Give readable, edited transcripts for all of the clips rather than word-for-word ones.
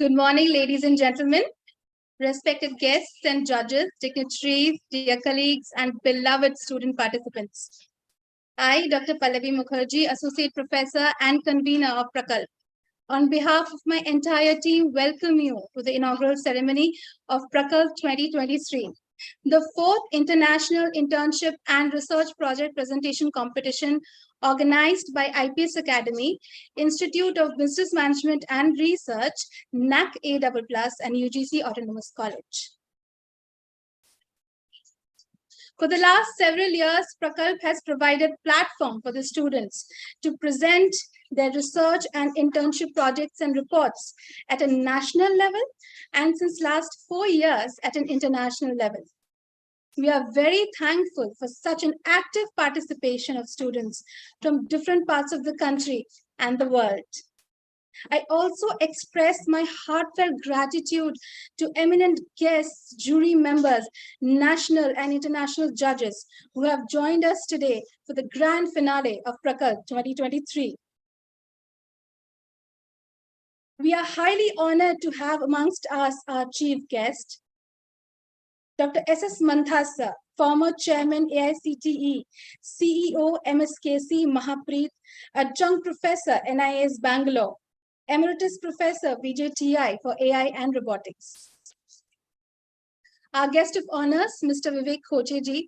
Good morning, ladies and gentlemen, respected guests and judges, dignitaries, dear colleagues, and beloved student participants. I, Dr. Pallavi Mukherjee, Associate Professor and Convener of Prakalp, on behalf of my entire team, welcome you to the inaugural ceremony of Prakalp 2023, the fourth International Internship and Research Project Presentation Competition organized by IPS Academy, Institute of Business Management and Research, NAC A++, and UGC Autonomous College. For the last several years, Prakalp has provided platform for the students to present their research and internship projects and reports at a national level, and since last 4 years at an international level. We are very thankful for such an active participation of students from different parts of the country and the world. I also express my heartfelt gratitude to eminent guests, jury members, national and international judges who have joined us today for the grand finale of Prakalp 2023. We are highly honored to have amongst us our chief guest, Dr. S.S. Manthasa, former Chairman AICTE, CEO MSKC Mahapreet, Adjunct Professor NIS Bangalore, Emeritus Professor VJTI for AI and Robotics. Our guest of honors, Mr. Vivek Kocheji,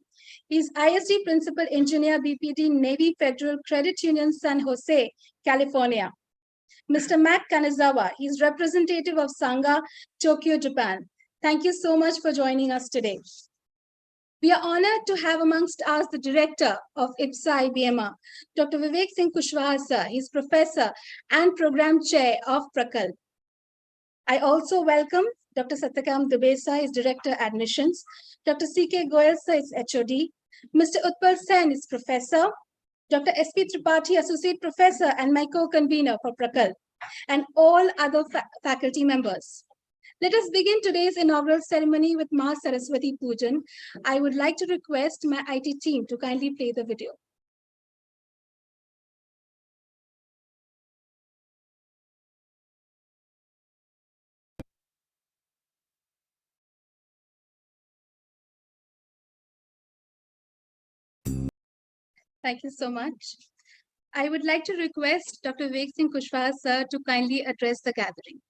is ISD Principal Engineer BPD Navy Federal Credit Union San Jose, California. Mr. Matt Kanazawa, he is representative of Sangha, Tokyo, Japan. Thank you so much for joining us today. We are honored to have amongst us the director of IPSA IBMR, Dr. Vivek Singh Kushwaha sir. He is professor and program chair of Prakalp. I also welcome Dr. Satyakam Dubey sir, is director admissions. Dr. C.K. Goyal sir is HOD. Mr. Utpal Sen is professor. Dr. S.P. Tripathi, associate professor and my co-convener for Prakalp, and all other faculty members. Let us begin today's inaugural ceremony with Ma Saraswati Pujan. I would like to request my IT team to kindly play the video. Thank you so much. I would like to request Dr. Vivek Singh Kushwaha sir to kindly address the gathering.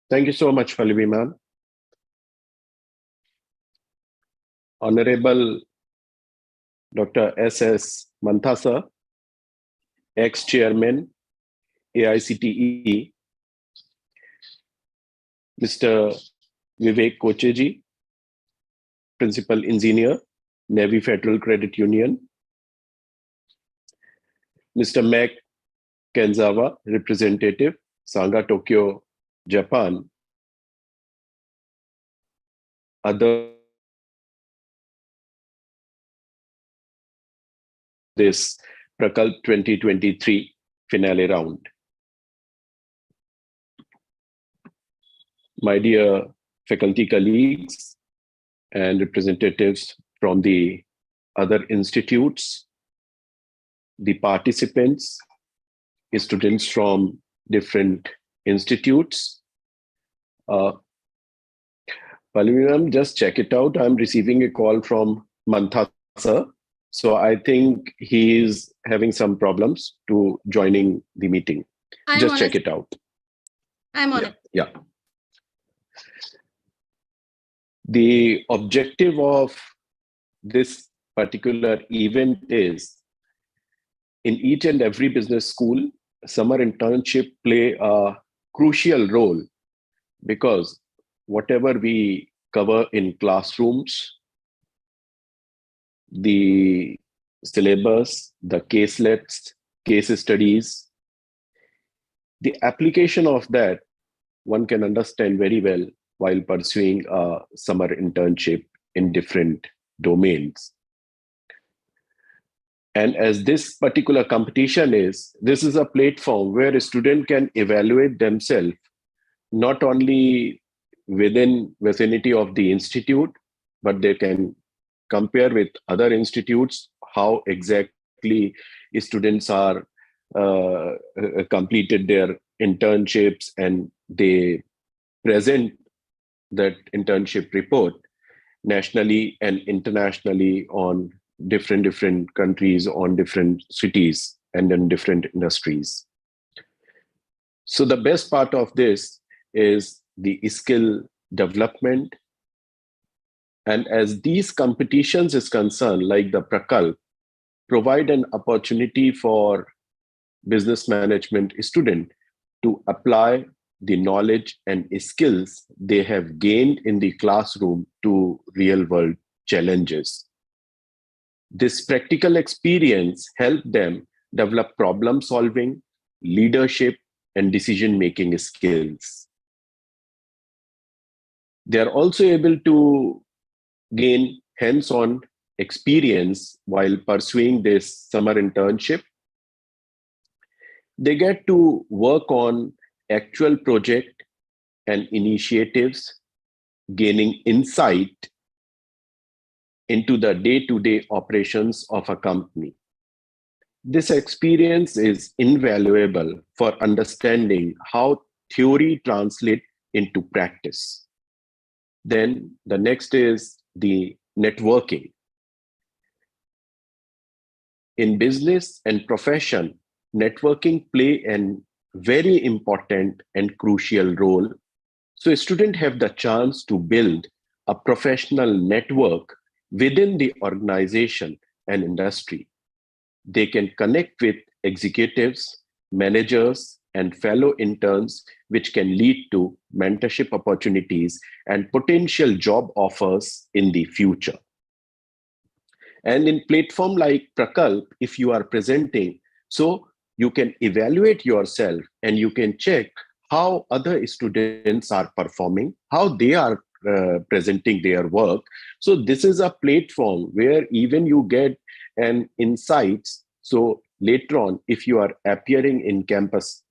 Thank you so much, Pallavi ma'am. Honorable Dr. S.S. Manthasa, ex-chairman, AICTE, Mr. Vivek Kocheji, principal engineer, Navy Federal Credit Union, Mr. Mac Kenzawa, representative, Sangha, Tokyo, Japan, other this Prakalp 2023 finale round. My dear faculty colleagues and representatives from the other institutes, the participants, students from different institutes. Pallavi ma'am, just check it out. I'm receiving a call from Manthasa. So I think he is having some problems to joining the meeting. Just check it out. I'm on it. Yeah. The objective of this particular event is, in each and every business school, summer internship play a crucial role, because whatever we cover in classrooms, the syllabus, the caselets, case studies, the application of that one can understand very well while pursuing a summer internship in different domains. And as this particular competition this is a platform where a student can evaluate themselves not only within vicinity of the institute, but they can compare with other institutes how exactly students are completed their internships, and they present that internship report nationally and internationally on different countries, on different cities, and in different industries. So the best part of this is the skill development. And as these competitions is concerned, like the Prakalp, provide an opportunity for business management student to apply the knowledge and skills they have gained in the classroom to real world challenges. This practical experience helped them develop problem solving, leadership, and decision making skills. They are also able to gain hands-on experience while pursuing this summer internship. They get to work on actual project and initiatives, gaining insight into the day-to-day operations of a company. This experience is invaluable for understanding how theory translates into practice. Then the next is the networking. In business and profession, networking play a very important and crucial role. So students have the chance to build a professional network within the organization and industry. They can connect with executives, managers, and fellow interns, which can lead to mentorship opportunities and potential job offers in the future. And in platform like Prakalp, if you are presenting, so you can evaluate yourself and you can check how other students are performing, how they are presenting their work. So this is a platform where even you get an insights. So later on, if you are appearing in campus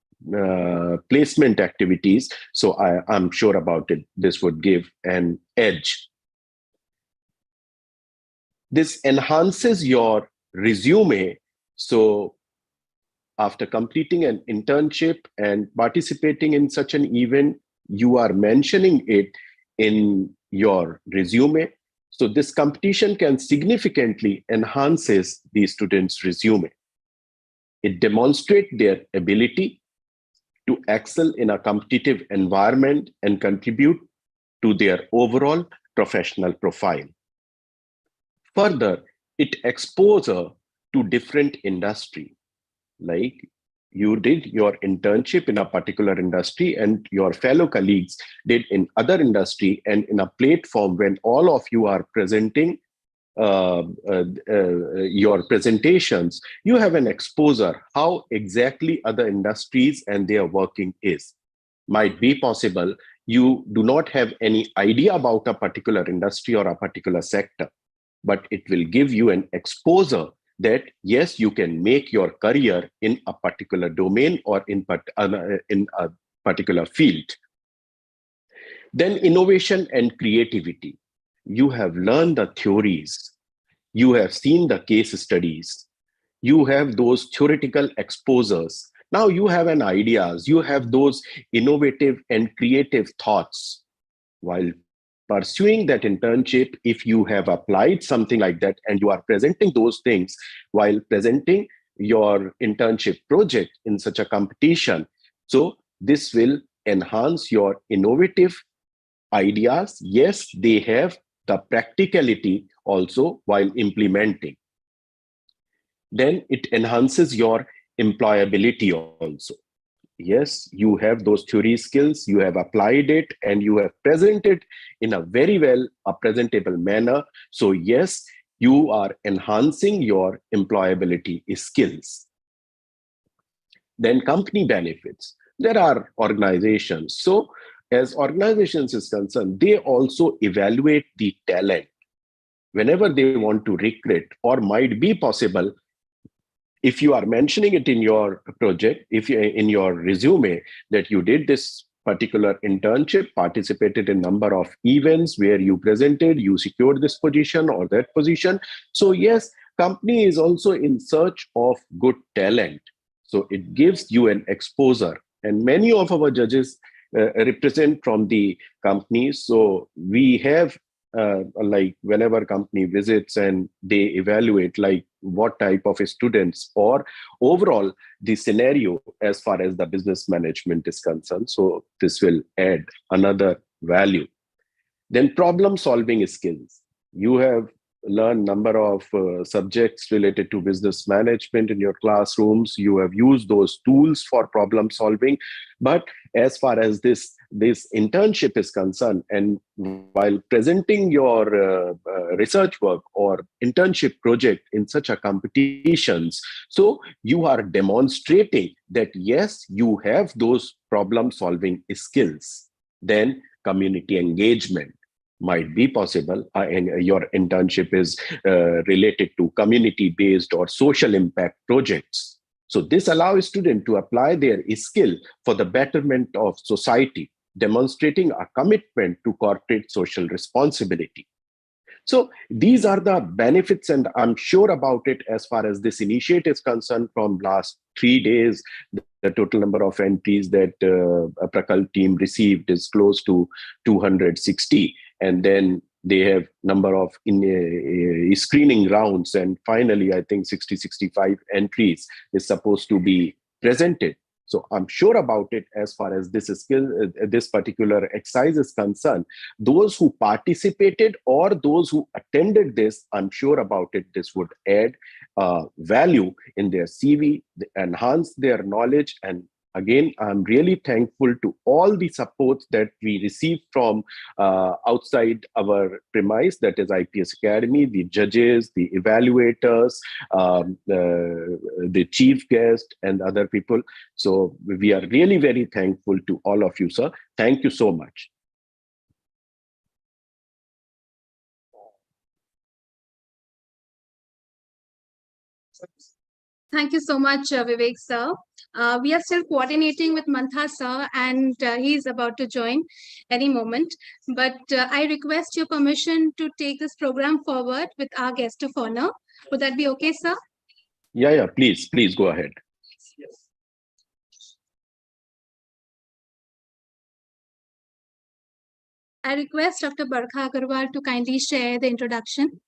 placement activities, so I'm sure about it, this would give an edge. This enhances your resume. So after completing an internship and participating in such an event, you are mentioning it in your resume. So this competition can significantly enhances the student's resume. It demonstrates their ability to excel in a competitive environment and contribute to their overall professional profile. Further, it exposes to different industry. Like you did your internship in a particular industry and your fellow colleagues did in other industry, and in a platform when all of you are presenting your presentations, you have an exposure how exactly other industries and their working is. Might be possible you do not have any idea about a particular industry or a particular sector, but it will give you an exposure that yes, you can make your career in a particular domain or in a particular field. Then innovation and creativity. You have learned the theories, you have seen the case studies, you have those theoretical exposures. Now you have an ideas, you have those innovative and creative thoughts. While pursuing that internship, if you have applied something like that and you are presenting those things while presenting your internship project in such a competition, so this will enhance your innovative ideas. Yes, they have the practicality also while implementing. Then it enhances your employability also. Yes, you have those theory skills, you have applied it, and you have presented in a very well presentable manner. So yes, you are enhancing your employability skills. Then company benefits. There are organizations. So as organizations is concerned, they also evaluate the talent whenever they want to recruit, or might be possible if you are mentioning it in your project, if you in your resume that you did this particular internship, participated in number of events where you presented, you secured this position or that position. So yes, company is also in search of good talent. So it gives you an exposure. And many of our judges represent from the companies. So we have like whenever company visits and they evaluate like what type of students or overall the scenario as far as the business management is concerned. So this will add another value. Then problem solving skills. You have learned number of subjects related to business management in your classrooms. You have used those tools for problem solving. But as far as this internship is concerned, and while presenting your research work or internship project in such a competitions, so you are demonstrating that yes, you have those problem solving skills. Then community engagement might be possible, and your internship is related to community based or social impact projects. So this allows students to apply their skill for the betterment of society, demonstrating a commitment to corporate social responsibility. So these are the benefits, and I'm sure about it as far as this initiative is concerned. From last 3 days, the total number of entries that a Prakalp team received is close to 260. And then they have number of screening rounds. And finally, I think 65 entries is supposed to be presented. So I'm sure about it as far as this skill, this particular exercise is concerned. Those who participated or those who attended this, I'm sure about it, this would add value in their CV, enhance their knowledge. And again, I'm really thankful to all the supports that we received from outside our premise, that is IPS Academy, the judges, the evaluators, the chief guest, and other people. So we are really very thankful to all of you, sir. Thank you so much. Thank you so much, Vivek sir. We are still coordinating with Mantha sir, and he's about to join any moment. But I request your permission to take this program forward with our guest of honor. Would that be okay, sir? Yeah, please go ahead. I request Dr. Barkha Agarwal to kindly share the introduction.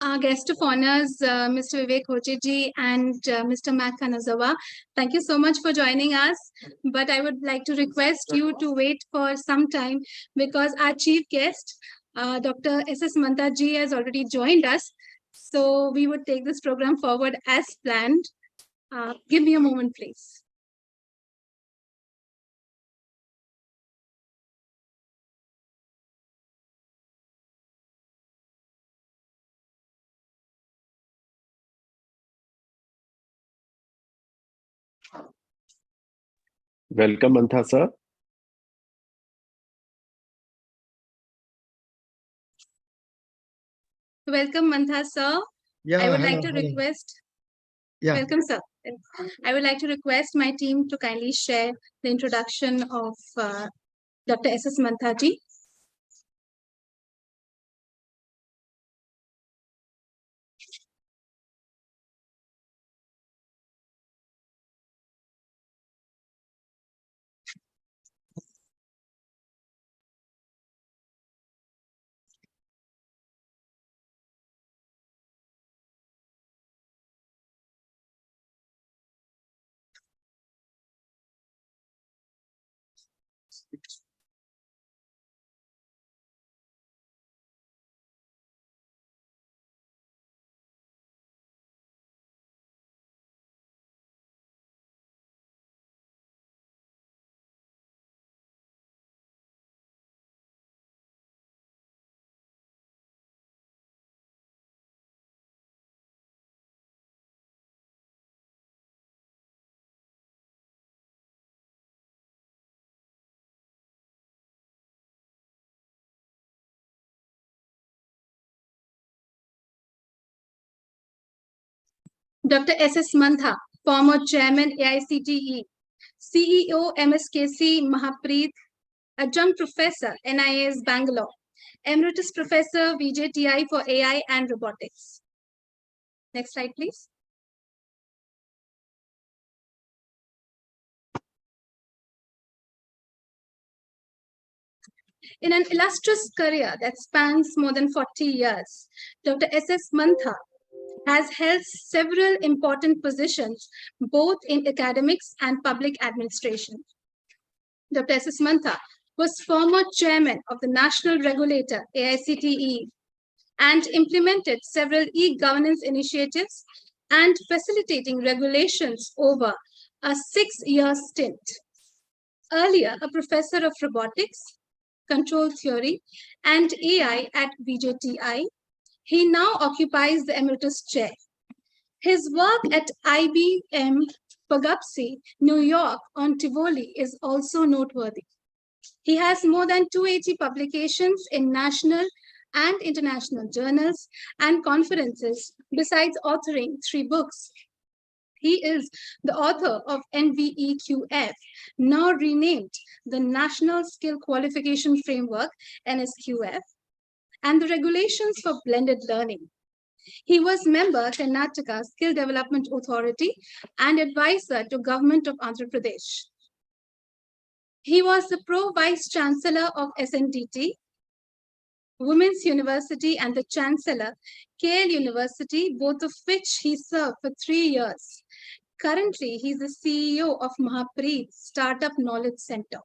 Our guest of honors, Mr. Vivek Hocheji and Mr. Matt Kanazawa. Thank you so much for joining us. But I would like to request you to wait for some time because our chief guest, Dr. S.S. Mantaji, has already joined us. So we would take this program forward as planned. Give me a moment, please. Welcome, Mantha sir. Welcome, Mantha sir. Yeah, I would hello, like to hello. request. Yeah, Welcome, sir. I would like to request my team to kindly share the introduction of Dr. S.S. Manthaji. Dr. S.S. Mantha, former Chairman AICTE, CEO MSKC Mahapreet, Adjunct Professor NIS Bangalore, Emeritus Professor VJTI for AI and Robotics. Next slide, please. In an illustrious career that spans more than 40 years, Dr. S.S. Mantha has held several important positions both in academics and public administration. Dr. S.S. Mantha was former chairman of the national regulator AICTE and implemented several e-governance initiatives and facilitating regulations over a 6-year stint. Earlier, a professor of robotics, control theory, and AI at VJTI, he now occupies the emeritus chair. His work at IBM Poughkeepsie, New York on Tivoli is also noteworthy. He has more than 280 publications in national and international journals and conferences, besides authoring 3 books. He is the author of NVEQF, now renamed the National Skill Qualification Framework, NSQF, and the Regulations for Blended Learning. He was member Karnataka Skill Development Authority and advisor to Government of Andhra Pradesh. He was the Pro-Vice Chancellor of SNDT, Women's University, and the Chancellor, Yale University, both of which he served for 3 years. Currently, he's the CEO of Mahapreet Startup Knowledge Center.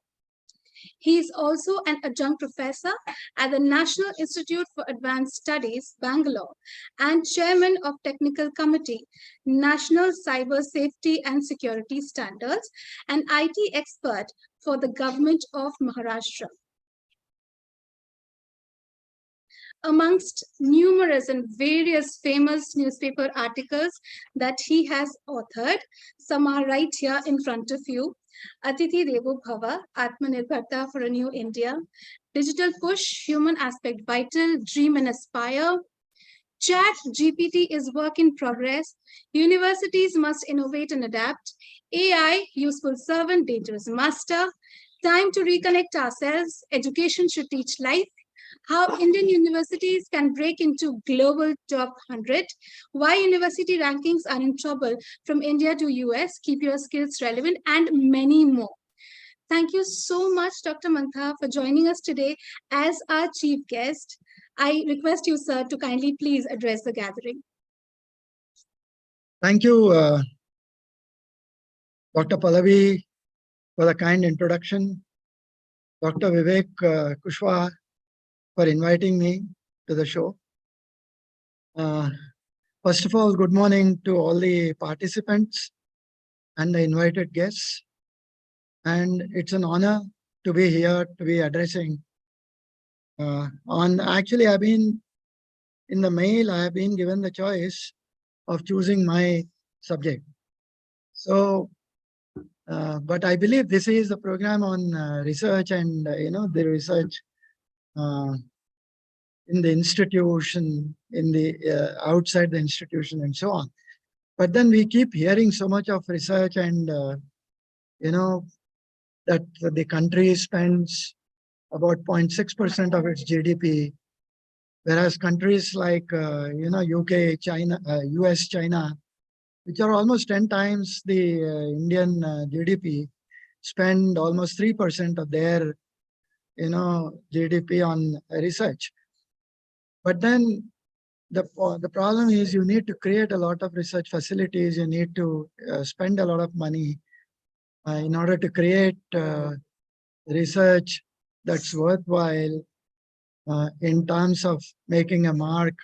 He is also an adjunct professor at the National Institute for Advanced Studies, Bangalore, and chairman of Technical Committee, National Cyber Safety and Security Standards, and IT expert for the Government of Maharashtra. Amongst numerous and various famous newspaper articles that he has authored, some are right here in front of you. Atithi Devo Bhava, Atmanirbharta for a New India, Digital Push, Human Aspect Vital, Dream and Aspire, Chat GPT is work in progress, universities must innovate and adapt, AI, useful servant, dangerous master, time to reconnect ourselves, education should teach life, how Indian universities can break into global top 100, why university rankings are in trouble from India to US, keep your skills relevant, and many more. Thank you so much, Dr. Mantha, for joining us today as our chief guest. I request you, sir, to kindly please address the gathering. Thank you, Dr. Pallavi, for the kind introduction. Dr. Vivek Kushwaha, for inviting me to the show. First of all, good morning to all the participants and the invited guests. And it's an honor to be here, to be addressing actually, I've been in the mail, I have been given the choice of choosing my subject. So, but I believe this is a program on research and, the research in the institution, in the outside the institution and so on. But then we keep hearing so much of research and, you know, that the country spends about 0.6% of its GDP, whereas countries like, UK, China, US, China, which are almost 10 times the Indian GDP, spend almost 3% of their, GDP on research. But then the problem is you need to create a lot of research facilities. You need to spend a lot of money in order to create research that's worthwhile in terms of making a mark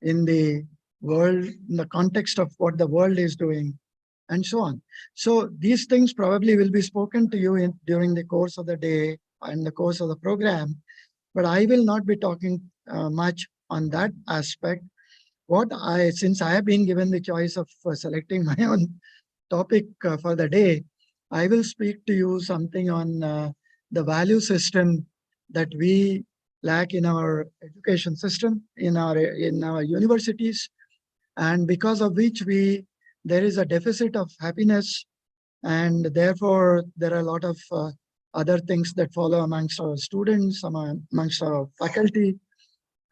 in the world, in the context of what the world is doing, and so on. So these things probably will be spoken to you during the course of the day and the course of the program, but I will not be talking much on that aspect. Since I have been given the choice of selecting my own topic for the day, I will speak to you something on the value system that we lack in our education system, in our universities, and because of which there is a deficit of happiness, and therefore there are a lot of other things that follow amongst our students, amongst our faculty,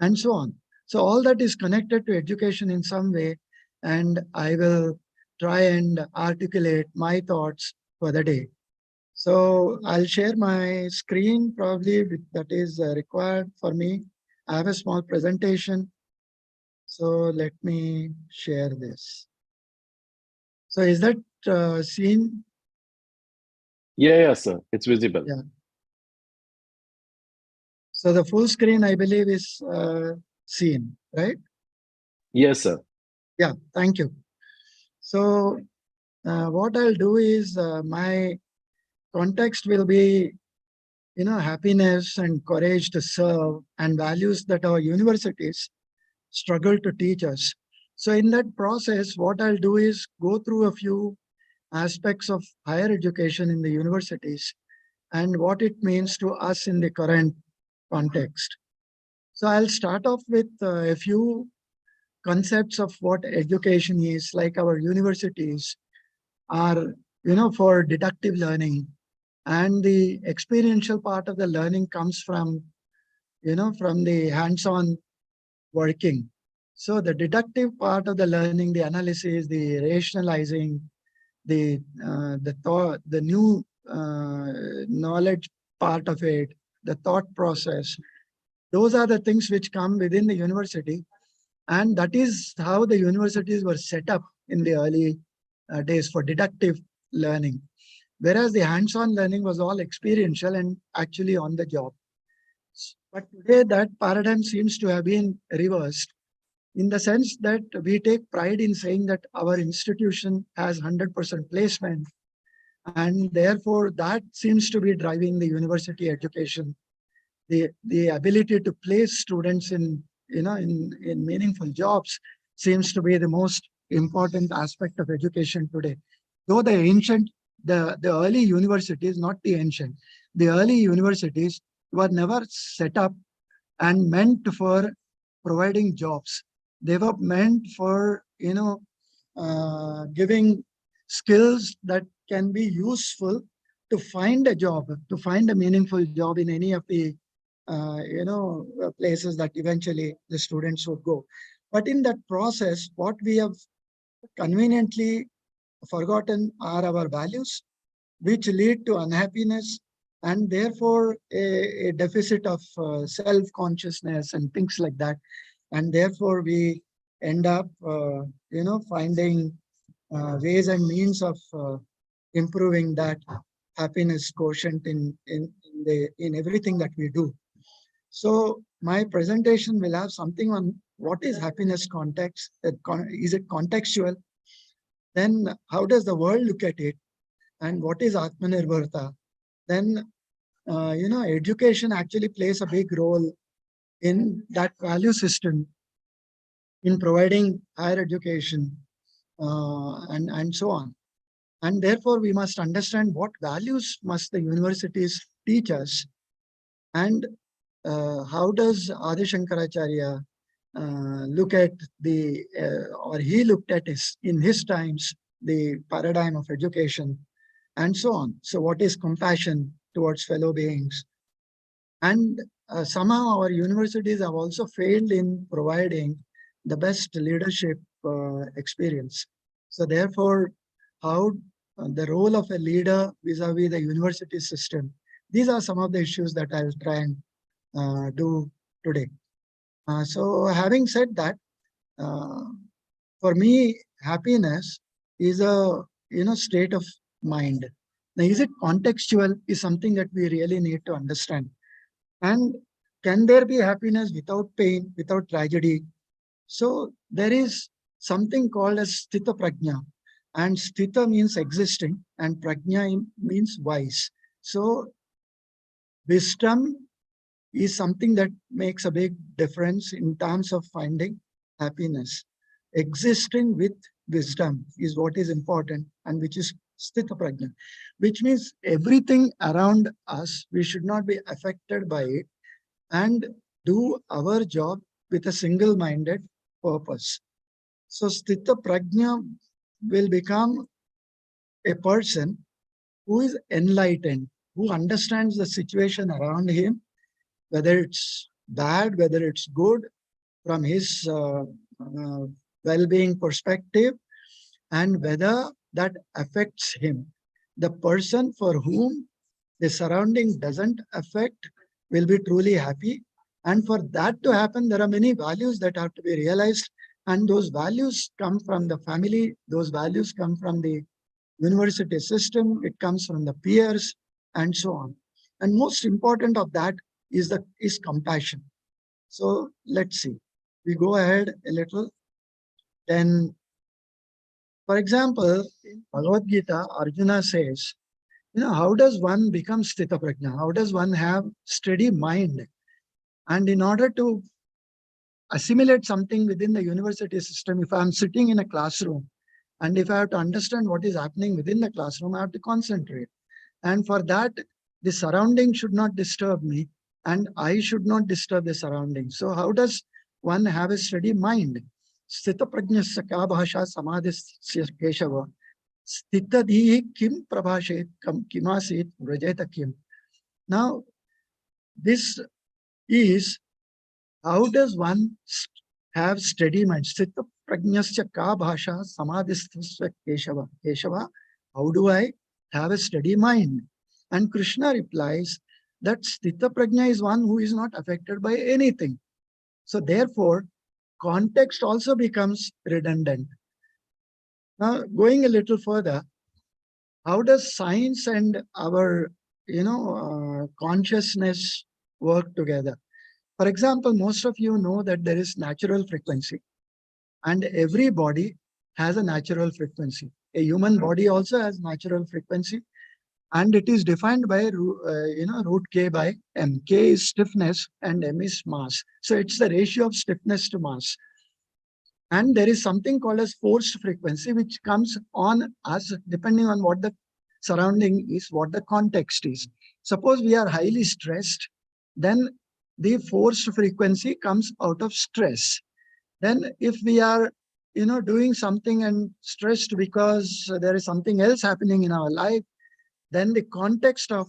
and so on. So all that is connected to education in some way, and I will try and articulate my thoughts for the day. So I'll share my screen probably that is required for me. I have a small presentation. So let me share this. So is that seen? Yeah, sir. It's visible. Yeah. So the full screen, I believe, is seen, right? Yes, sir. Yeah, thank you. So what I'll do is my context will be, happiness and courage to serve and values that our universities struggle to teach us. So in that process, what I'll do is go through a few aspects of higher education in the universities and what it means to us in the current context. So I'll start off with a few concepts of what education is. Like our universities are, for deductive learning, and the experiential part of the learning comes from, from the hands-on working. So the deductive part of the learning, the analysis, the rationalizing, the thought, the new knowledge part of it, the thought process, those are the things which come within the university. And that is how the universities were set up in the early days for deductive learning. Whereas the hands-on learning was all experiential and actually on the job. But today that paradigm seems to have been reversed in the sense that we take pride in saying that our institution has 100% placement. And therefore that seems to be driving the university education. The ability to place students in meaningful jobs seems to be the most important aspect of education today. Though the early universities, not the ancient, the early universities were never set up and meant for providing jobs. They were meant for, giving skills that can be useful to find a job, to find a meaningful job in any of the places that eventually the students would go. But in that process, what we have conveniently forgotten are our values, which lead to unhappiness and therefore a deficit of self-consciousness and things like that. And therefore we end up, finding ways and means of improving that happiness quotient in everything that we do. So my presentation will have something on what is happiness context, is it contextual? Then how does the world look at it? And what is Atmanirbharta? Then, education actually plays a big role in that value system in providing higher education and so on. And therefore, we must understand what values must the universities teach us, and how does Adi Shankaracharya look at the, or he looked at in his times, the paradigm of education and so on. So what is compassion towards fellow beings? And somehow our universities have also failed in providing the best leadership experience. So therefore, how the role of a leader vis-a-vis the university system, these are some of the issues that I'll try and do today. So having said that, for me, happiness is a state of mind. Now, is it contextual is something that we really need to understand. And can there be happiness without pain, without tragedy? So there is something called as sthita prajna. And sthita means existing and prajna means wise. So wisdom is something that makes a big difference in terms of finding happiness. Existing with wisdom is what is important, and which is sthita prajna, which means everything around us, we should not be affected by it and do our job with a single-minded purpose. So sthita prajna will become a person who is enlightened, who understands the situation around him, whether it's bad, whether it's good, from his well-being perspective, and whether that affects him. The person for whom the surrounding doesn't affect will be truly happy. And for that to happen, there are many values that have to be realized. And those values come from the family, those values come from the university system, it comes from the peers, and so on. And most important of that is compassion. So let's see. We go ahead a little. Then, for example, in Bhagavad Gita, Arjuna says, how does one become sthita prajna? How does one have steady mind? And in order to assimilate something within the university system, if I'm sitting in a classroom, and if I have to understand what is happening within the classroom, I have to concentrate. And for that, the surrounding should not disturb me, and I should not disturb the surroundings. So how does one have a steady mind? Sthita prajnasya ka bhasha samadhisya keshava. Sthita dhihi kim prabhashet kimasit vrajeta kim. Now, this is how does one have steady mind? Sthita prajnasya ka bhasha samadhisya keshava. Keshava, how do I have a steady mind? And Krishna replies that sthita prajna is one who is not affected by anything. So therefore, context also becomes redundant. Now, going a little further, how does science and our consciousness work together? For example, most of you know that there is natural frequency, and every body has a natural frequency. A human body also has natural frequency, and it is defined by root K by M. K is stiffness and M is mass. So it's the ratio of stiffness to mass. And there is something called as forced frequency, which comes on us depending on what the surrounding is, what the context is. Suppose we are highly stressed, then the forced frequency comes out of stress. Then if we are doing something and stressed because there is something else happening in our life, then the context of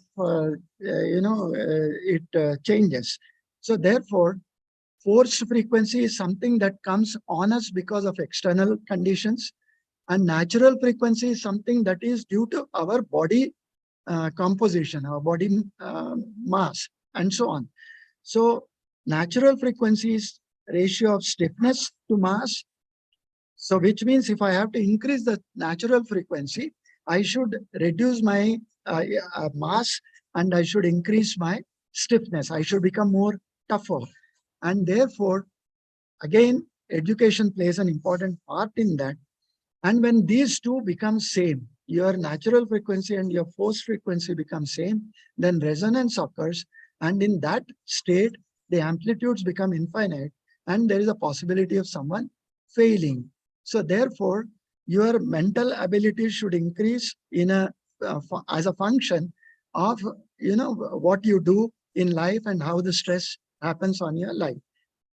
it changes. So therefore, forced frequency is something that comes on us because of external conditions, and natural frequency is something that is due to our body composition, our body mass, and so on. So natural frequency is ratio of stiffness to mass. So which means if I have to increase the natural frequency, I should reduce my mass and I should increase my stiffness. I should become more tougher. And therefore, again, education plays an important part in that. And when these two become same, your natural frequency and your forced frequency become same, then resonance occurs. And in that state, the amplitudes become infinite and there is a possibility of someone failing. So therefore, your mental ability should increase in as a function of what you do in life and how the stress happens on your life.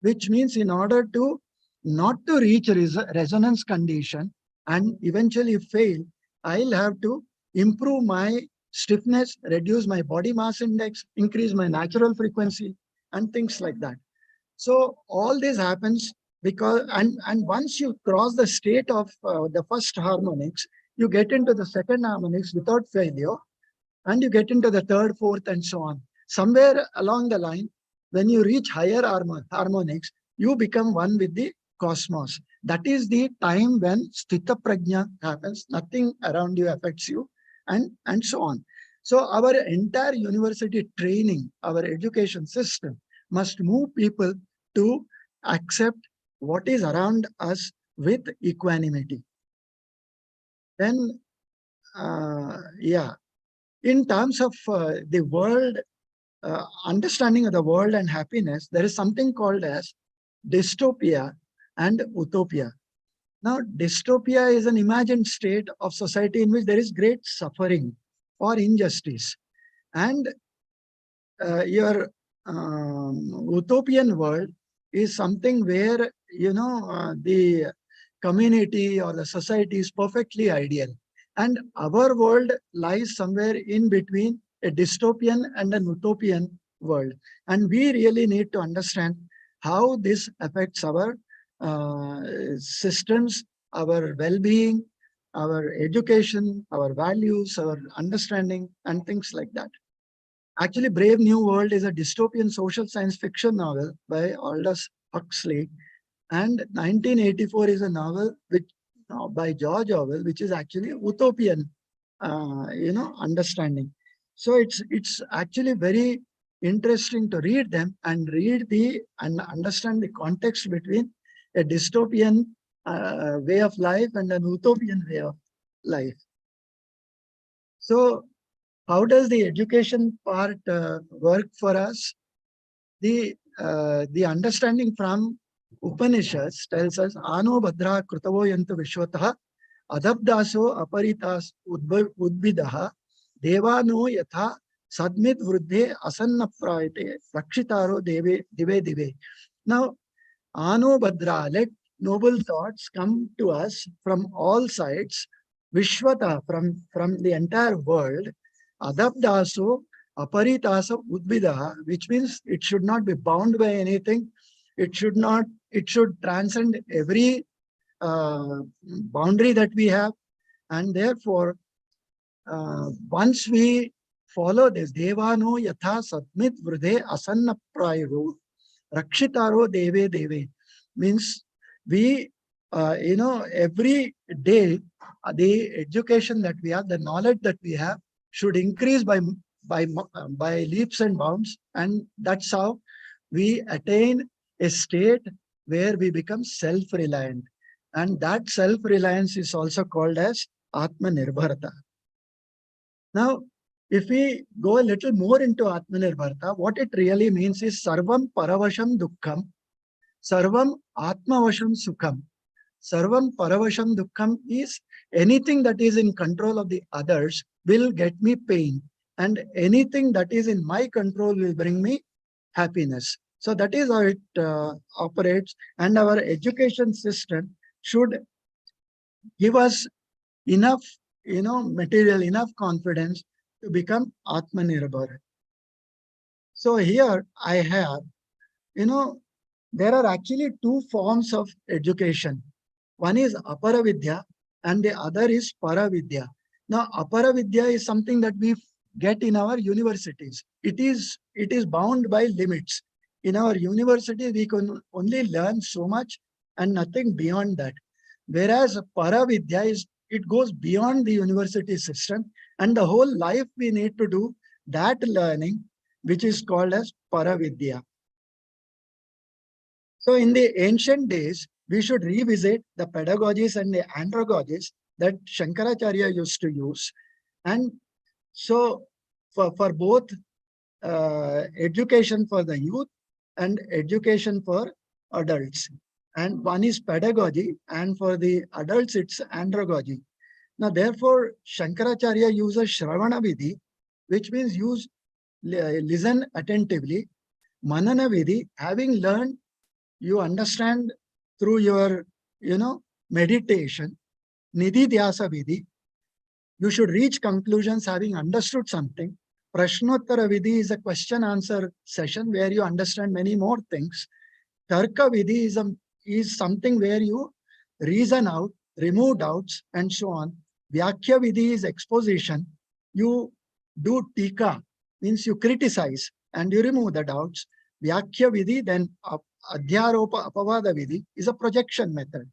which means in order to not to reach resonance condition and eventually fail, I'll have to improve my stiffness, reduce my body mass index, increase my natural frequency, and things like that. So all this happens because, and once you cross the state of the first harmonics, you get into the second harmonics without failure, and you get into the third, fourth, and so on. Somewhere along the line, when you reach higher harmonics, you become one with the cosmos. That is the time when Sthita Prajna happens, nothing around you affects you, and so on. So our entire university training, our education system must move people to accept what is around us with equanimity. Then, yeah, in terms of the world, understanding of the world and happiness, there is something called as dystopia and utopia. Now, dystopia is an imagined state of society in which there is great suffering or injustice. And your utopian world is something where, the community or the society is perfectly ideal. And our world lies somewhere in between a dystopian and an utopian world. And we really need to understand how this affects our systems, our well-being, our education, our values, our understanding, and things like that. Actually, Brave New World is a dystopian social science fiction novel by Aldous Huxley. And 1984 is a novel which, by George Orwell, which is actually utopian, understanding. So it's actually very interesting to read them and understand the context between a dystopian way of life and an utopian way of life. So how does the education part work for us? The understanding from Upanishads tells us, Ano Badra Krutavo Yantu Vishwataha Adabdaso Aparitas Udvidaha Devano Yatha Sadmit Vruddhe Asannaprayate Rakshitaro Dive Dive. Now, Ano Badra, let noble thoughts come to us from all sides, Vishwata, from the entire world, Adabdaso Aparitasa Udvidaha, which means it should not be bound by anything. It should transcend every boundary that we have. And therefore, once we follow this, Devano Yatha Satmit Vruddhe Asanna Prayaru Rakshitaro Deve Deve, means we, every day, the education that we have, the knowledge that we have should increase by leaps and bounds. And that's how we attain a state where we become self-reliant. And that self-reliance is also called as Atmanirbharata. Now, if we go a little more into Atmanirbharata, what it really means is Sarvam Paravasham Dukkham, Sarvam Atmavasham Sukham. Sarvam Paravasham Dukkham is anything that is in control of the others will get me pain, and anything that is in my control will bring me happiness. So that is how it operates, and our education system should give us enough, material, enough confidence to become Atmanirbhar. So here I have, there are actually two forms of education. One is Aparavidya and the other is Paravidya. Now, Aparavidya is something that we get in our universities. It is bound by limits. In our university, we can only learn so much and nothing beyond that. Whereas Paravidya it goes beyond the university system, and the whole life we need to do that learning, which is called as Paravidya. So in the ancient days, we should revisit the pedagogies and the andragogies that Shankaracharya used to use. And so for both education for the youth and education for adults. And one is pedagogy, and for the adults, it's andragogy. Now, therefore, Shankaracharya uses Shravana Vidhi, which means listen attentively. Manana Vidhi, having learned you understand through your, meditation, Nidhi Dhyasa Vidhi. You should reach conclusions having understood something. Prashnottara Vidhi is a question answer session where you understand many more things. Tarka Vidhi is something where you reason out, remove doubts, and so on. Vyakhya Vidhi is exposition. You do tika, means you criticize and you remove the doubts. Vyakhya Vidhi, then Adhyaropa Apavada Vidhi is a projection method.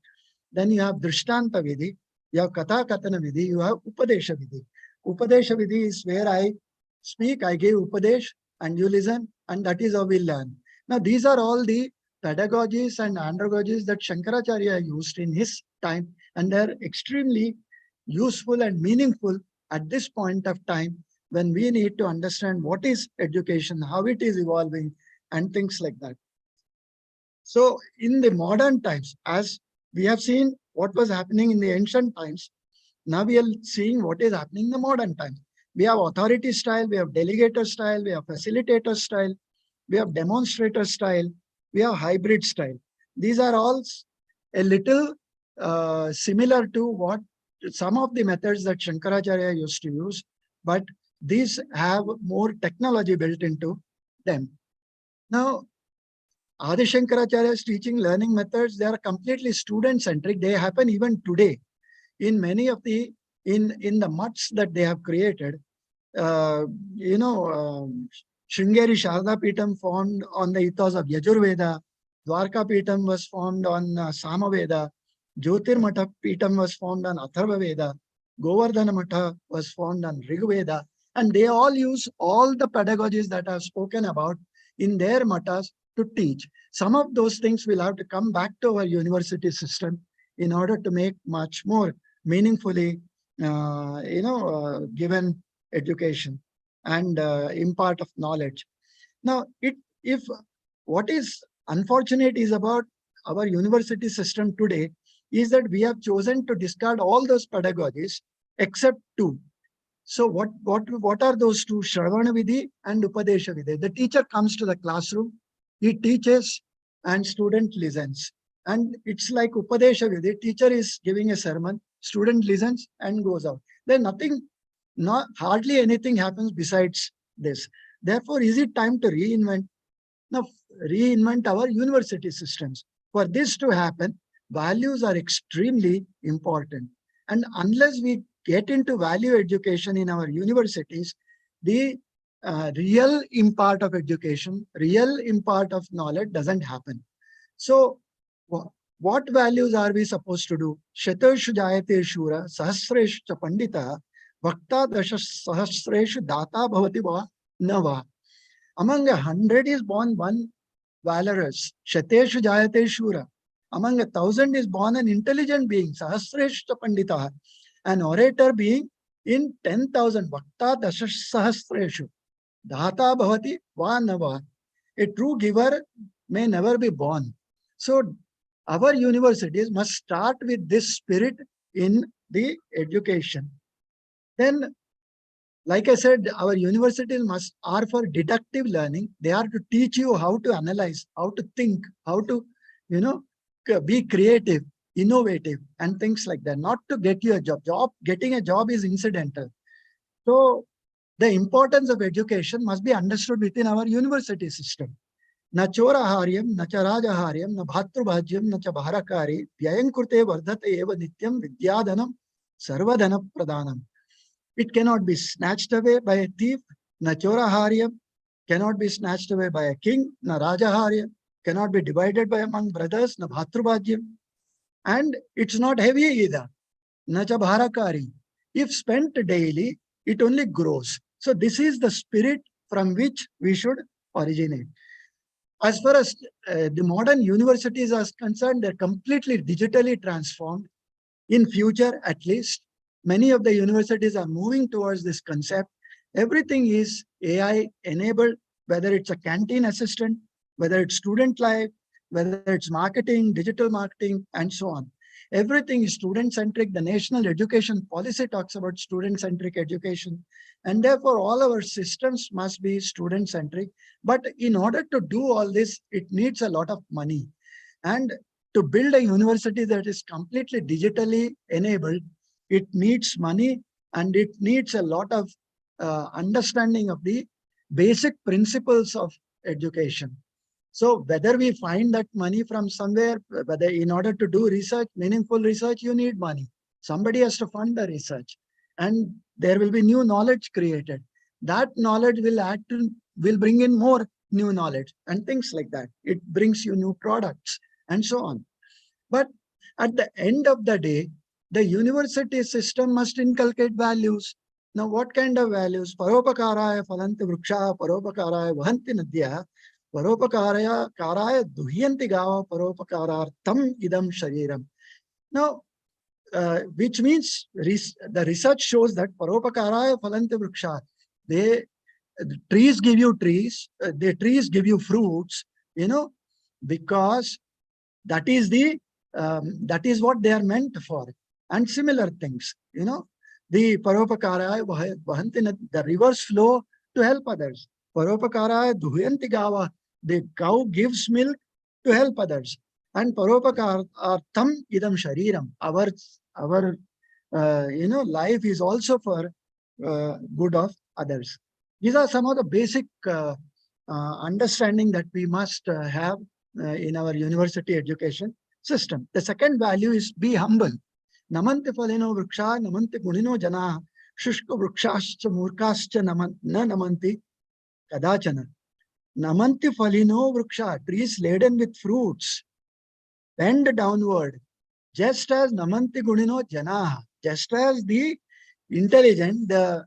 Then you have Drishtanta Vidhi, you have Katha Katana Vidhi, you have Upadesha Vidhi. Upadesha Vidhi is where I speak, I give Upadesh, and you listen, and that is how we learn. Now, these are all the pedagogies and andragogies that Shankaracharya used in his time, and they're extremely useful and meaningful at this point of time when we need to understand what is education, how it is evolving, and things like that. So in the modern times, as we have seen what was happening in the ancient times, now we are seeing what is happening in the modern times. We have authority style, we have delegator style, we have facilitator style, we have demonstrator style, we have hybrid style. These are all a little similar to what some of the methods that Shankaracharya used to use, but these have more technology built into them. Now, Adi Shankaracharya's teaching learning methods, they are completely student-centric. They happen even today in many of the, in the mutts that they have created. Shringeri Sharda Pitam formed on the ethos of Yajurveda. Dwarka Pitam was formed on Samaveda. Jyotirmata Pitam was formed on Atharva Veda. Govardhana Mata was formed on Rigveda. And they all use all the pedagogies that I've spoken about in their matas to teach. Some of those things will have to come back to our university system in order to make much more meaningfully, given education and impart of knowledge. Now, if what is unfortunate is about our university system today is that we have chosen to discard all those pedagogies except two. So what are those two? Shravana Vidhi and Upadesha Vidhi. The teacher comes to the classroom, he teaches and student listens. And it's like Upadesha Vidhi, teacher is giving a sermon, student listens and goes out. Then hardly anything happens besides this. Therefore, is it time to reinvent our university systems? For this to happen, values are extremely important. And unless we get into value education in our universities, the real impart of education, real impart of knowledge doesn't happen. So what values are we supposed to do? Shatashu jayate shura, sahasreshu cha pandita, vakta dasha sahasreshu data bhavati va nava. Among 100 is born one valorous. Shateshu jayate shura. Among 1,000 is born an intelligent being. Sahasreshu cha pandita. An orator being in 10,000. Vakta dasha sahasreshu. Dhata bhavati va nava. A true giver may never be born. So our universities must start with this spirit in the education. Then, like I said, our universities are for deductive learning. They are to teach you how to analyze, how to think, how to, be creative, innovative, and things like that. Not to get you a job. Getting a job is incidental. So the importance of education must be understood within our university system. Na choraharyam, na charajaharyam, na bhatrubhajyam, na cha bharakari, vyayankurte vardhate eva nityam vidyadanam sarvadhana pradhanam. It cannot be snatched away by a thief. Na choraharyam cannot be snatched away by a king. Na rajaharyam cannot be divided by among brothers. Na bhatrubhajyam. And it's not heavy either. Na cha bharakari. If spent daily, it only grows. So this is the spirit from which we should originate. As far as the modern universities are concerned, they're completely digitally transformed. In future, at least, many of the universities are moving towards this concept. Everything is AI enabled, whether it's a canteen assistant, whether it's student life, whether it's marketing, digital marketing, and so on. Everything is student-centric. The national education policy talks about student-centric education. And therefore, all our systems must be student-centric. But in order to do all this, it needs a lot of money. And to build a university that is completely digitally enabled, it needs money and it needs a lot of understanding of the basic principles of education. So whether we find that money from somewhere, whether in order to do research, meaningful research, you need money. Somebody has to fund the research and there will be new knowledge created. That knowledge will bring in more new knowledge and things like that. It brings you new products and so on. But at the end of the day, the university system must inculcate values. Now, what kind of values? Paropakaraya phalanti vruksha, paropakaraya vahanti nadya, paropakaraya karaya duhyanti gava, paropakarartham idam shariram. Now, which means the research shows that paropakaraya phalanti vruksha, the trees give you trees, the trees give you fruits, because that is what they are meant for. And similar things, the paropakaraya vahanti, the rivers flow to help others. Paropakaraya duhyanti gava, the cow gives milk to help others. And paropakarartham idam shariram, our life is also for good of others. These are some of the basic understanding that we must have in our university education system. The second value is be humble. Namanti falino vruksha, namanti gunino jana, shushka vrukshascha murkascha na namanti kadachana. Namanti falino vruksha, trees laden with fruits, bend downward, just as namanti gunino jana, just as the intelligent, the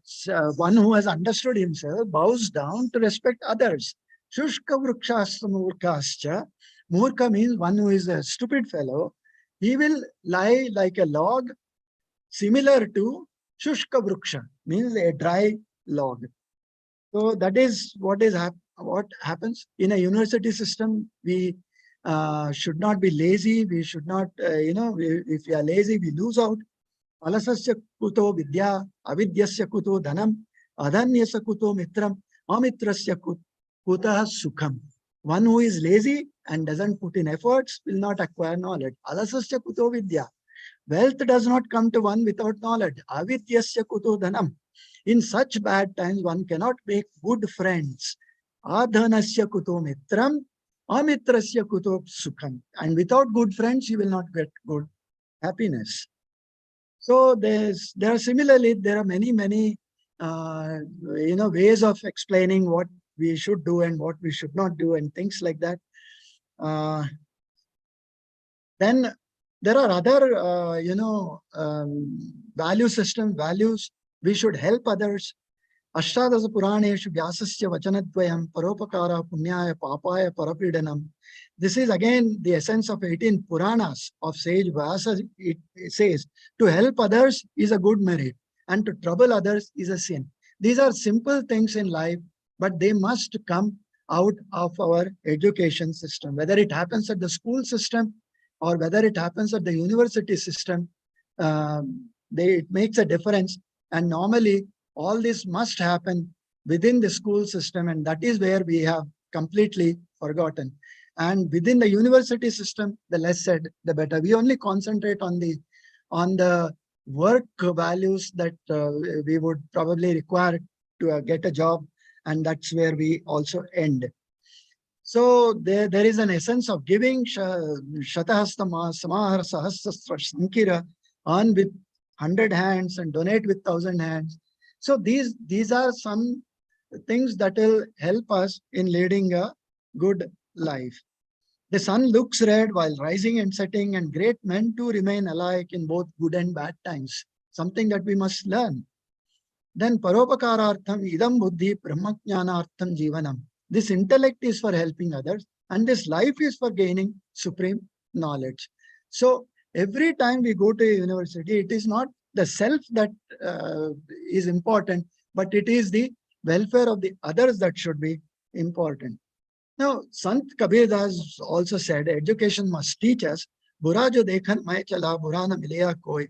one who has understood himself, bows down to respect others. Shushka vrukshascha murkascha, murka means one who is a stupid fellow. He will lie like a log, similar to shushka vruksha, means a dry log. So that is what happens in a university system. We should not be lazy. We should not, if we are lazy, we lose out. Alasasya kuto vidya, avidyasya kuto dhanam, adhanyasya kuto mitram, amitrasya kutah sukham. One who is lazy and doesn't put in efforts will not acquire knowledge. Alasasya kuto vidya. Wealth does not come to one without knowledge. Avidyasya kuto dhanam. In such bad times, one cannot make good friends. Adhanasya kuto mitram, amitrasya kuto sukham. And without good friends, you will not get good happiness. So there are many ways of explaining what we should do and what we should not do and things like that. Then there are other values. We should help others. Ashtadasa Puraneshu Vyasasya Vachanadvayam Paropakara Punyaya Papaya Parapidanam. This is again the essence of 18 Puranas of sage Vyasa. It says to help others is a good merit and to trouble others is a sin. These are simple things in life, but they must come out of our education system. Whether it happens at the school system or whether it happens at the university system, it makes a difference. And normally, all this must happen within the school system, and that is where we have completely forgotten. And within the university system, the less said, the better. We only concentrate on the work values that we would probably require to get a job, and that's where we also end. So there is an essence of giving. Shatahasta samahar sahasrastra sankira, earn with 100 hands and donate with 1,000 hands. So these are some things that will help us in leading a good life. The sun looks red while rising and setting, and great men too remain alike in both good and bad times. Something that we must learn. Then paropakarartham idam buddhi brahmajnanartham jivanam. This intellect is for helping others, and this life is for gaining supreme knowledge. So every time we go to a university, it is not the self that is important, but it is the welfare of the others that should be important. Now, Sant Kabir Das also said, education must teach us, Bura jo dekhan main chala, bura na mileya koi,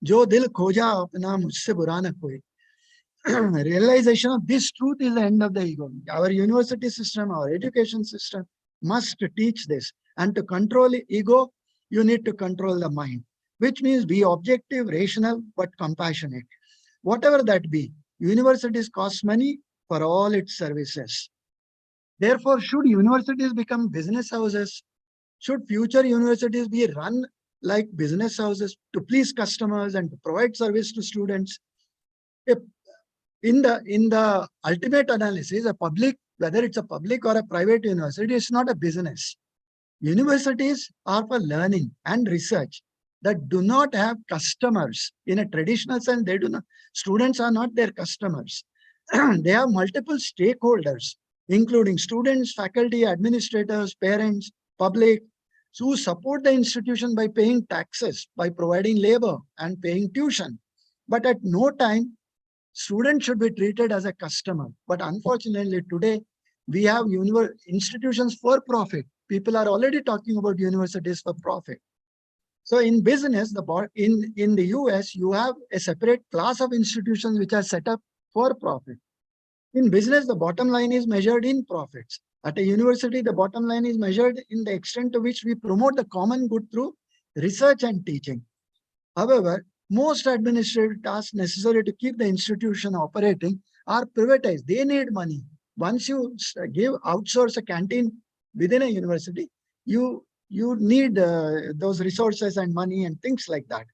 jo dil khoja apna mujhse bura na koi. Realization of this truth is the end of the ego. Our university system, our education system must teach this. And to control ego, you need to control the mind, which means be objective, rational, but compassionate. Whatever that be, universities cost money for all its services. Therefore, should universities become business houses? Should future universities be run like business houses to please customers and to provide service to students? If in the ultimate analysis, a public, whether it's a public or a private university, it's not a business. Universities are for learning and research that do not have customers in a traditional sense. They do not. Students are not their customers. They have multiple stakeholders, including students, faculty, administrators, parents, public, who support the institution by paying taxes, by providing labor and paying tuition. But at no time, students should be treated as a customer. But unfortunately, today, we have institutions for profit. People are already talking about universities for profit. So in business, in the US, you have a separate class of institutions which are set up for profit. In business, the bottom line is measured in profits. At a university, the bottom line is measured in the extent to which we promote the common good through research and teaching. However, most administrative tasks necessary to keep the institution operating are privatized. They need money. Once you outsource a canteen within a university, you need those resources and money and things like that.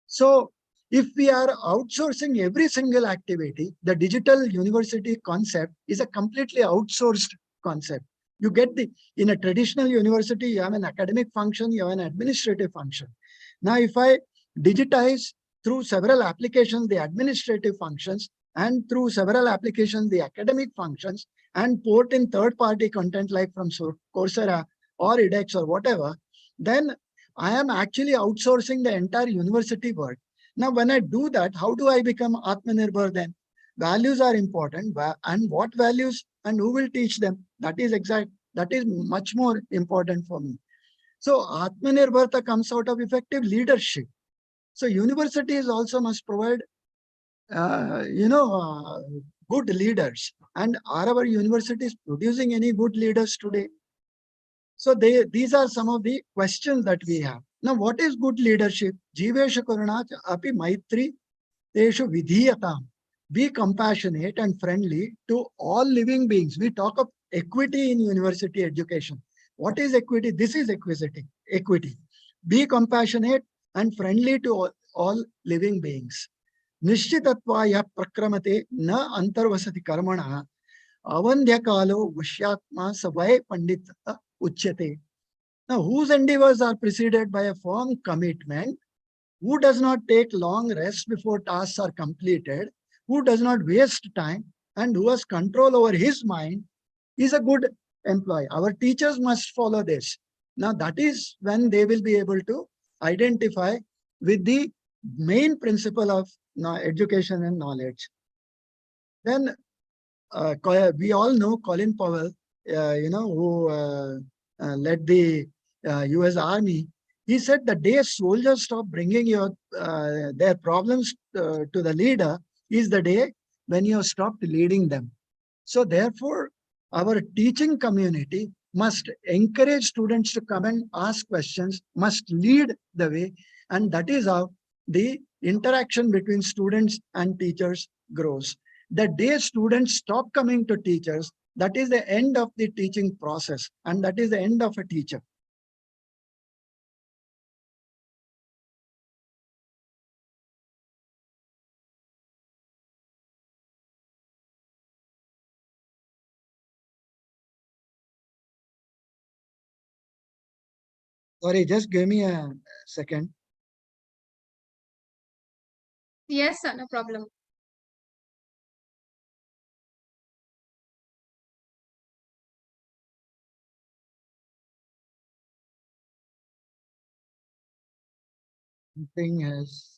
So if we are outsourcing every single activity, the digital university concept is a completely outsourced concept. You get in a traditional university, you have an academic function, you have an administrative function. Now, if I digitize through several applications the administrative functions and through several applications the academic functions and port in third-party content like from Coursera or edX or whatever, then I am actually outsourcing the entire university work. Now, when I do that, how do I become Atmanirbhar then? Values are important, and what values and who will teach them? That is much more important for me. So Atmanirbharta comes out of effective leadership. So universities also must provide, good leaders. And are our universities producing any good leaders today? So these are some of the questions that we have. Now, what is good leadership? Jivesha Karunach api maitri teshu vidhiyatam. Be compassionate and friendly to all living beings. We talk of equity in university education. What is equity? This is equity. Be compassionate and friendly to all living beings. Nishchitatva prakramate na antarvasati karmana avandhyakalo vishyatma savai pandita uchyate. Now, whose endeavors are preceded by a firm commitment, who does not take long rest before tasks are completed, who does not waste time, and who has control over his mind, is a good employee. Our teachers must follow this. Now, that is when they will be able to identify with the main principle of education and knowledge. Then we all know Colin Powell, who led the US Army. He said the day soldiers stop bringing their problems to the leader is the day when you have stopped leading them. So therefore, our teaching community must encourage students to come and ask questions, must lead the way, and that is how the interaction between students and teachers grows. The day students stop coming to teachers, that is the end of the teaching process, and that is the end of a teacher. Sorry, just give me a second. Yes, sir, no problem. Something has.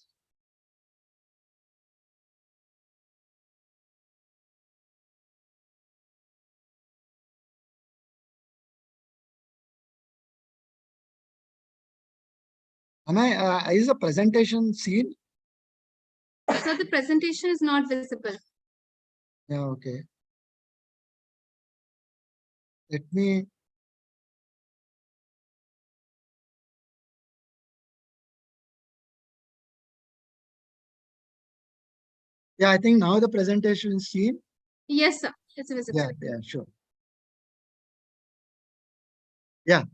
Is the presentation seen? So the presentation is not visible. Yeah, okay. Let me Yeah, I think now the presentation is seen. Yes, sir. It's visible. Yeah, sure. Yeah.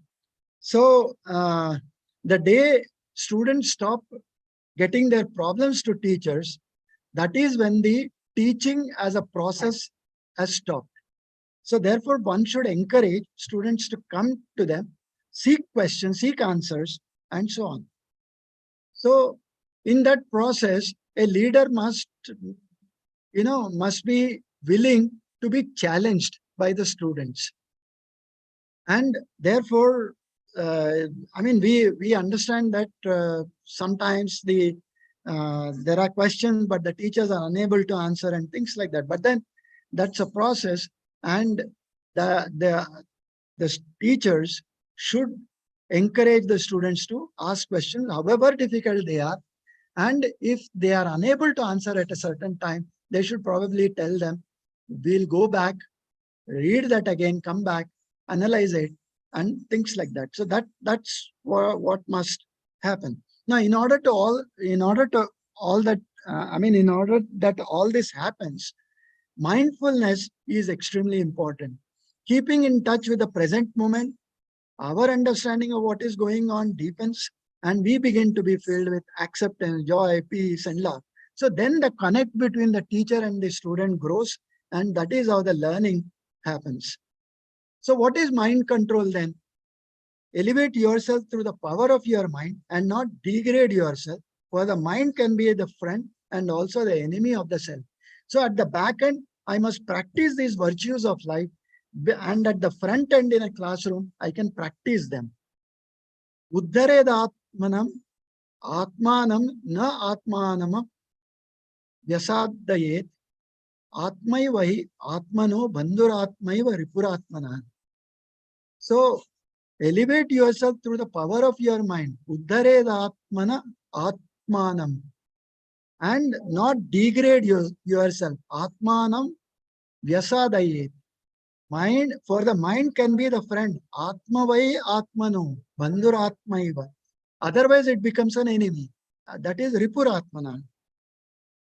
So the day students stop getting their problems to teachers, that is when the teaching as a process has stopped. So therefore, one should encourage students to come to them, seek questions, seek answers, and so on. So in that process, a leader must be willing to be challenged by the students. And therefore, I mean, we understand that sometimes there are questions, but the teachers are unable to answer and things like that. But then that's a process, and the the the teachers should encourage the students to ask questions, however difficult they are. And if they are unable to answer at a certain time, they should probably tell them, we'll go back, read that again, come back, analyze it, and things like that. So that's what must happen. Now, in order that all this happens, mindfulness is extremely important. Keeping in touch with the present moment, our understanding of what is going on deepens, and we begin to be filled with acceptance, joy, peace, and love. So then the connect between the teacher and the student grows, and that is how the learning happens. So what is mind control then? Elevate yourself through the power of your mind and not degrade yourself, for the mind can be the friend and also the enemy of the self. So at the back end, I must practice these virtues of life, and at the front end in a classroom, I can practice them. Uddharedatmanam atmanam na atmanam vyasadayet atmaivahi atmano bandhuratmaiva ripuratmana. So elevate yourself through the power of your mind. Uddharedatmana atmanam. And not degrade yourself. Atmanam vyasadayet. Mind, for the mind can be the friend. Atmavai atmano. Bandhuratmaiva. Otherwise, it becomes an enemy. That is Ripuratmana.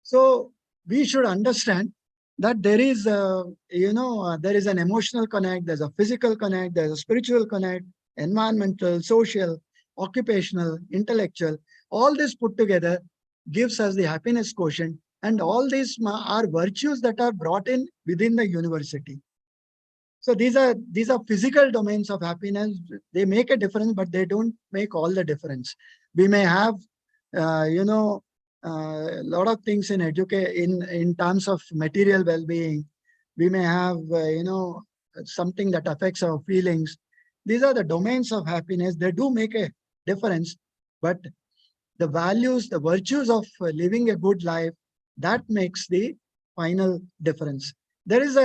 So we should understand that there is there is an emotional connect, there's a physical connect, there's a spiritual connect, environmental, social, occupational, intellectual. All this put together gives us the happiness quotient, and all these are virtues that are brought in within the university. So these are physical domains of happiness. They make a difference, but they don't make all the difference. We may have, a lot of things in in terms of material well-being. We may have, something that affects our feelings. These are the domains of happiness. They do make a difference, but the values, the virtues of living a good life, that makes the final difference. There is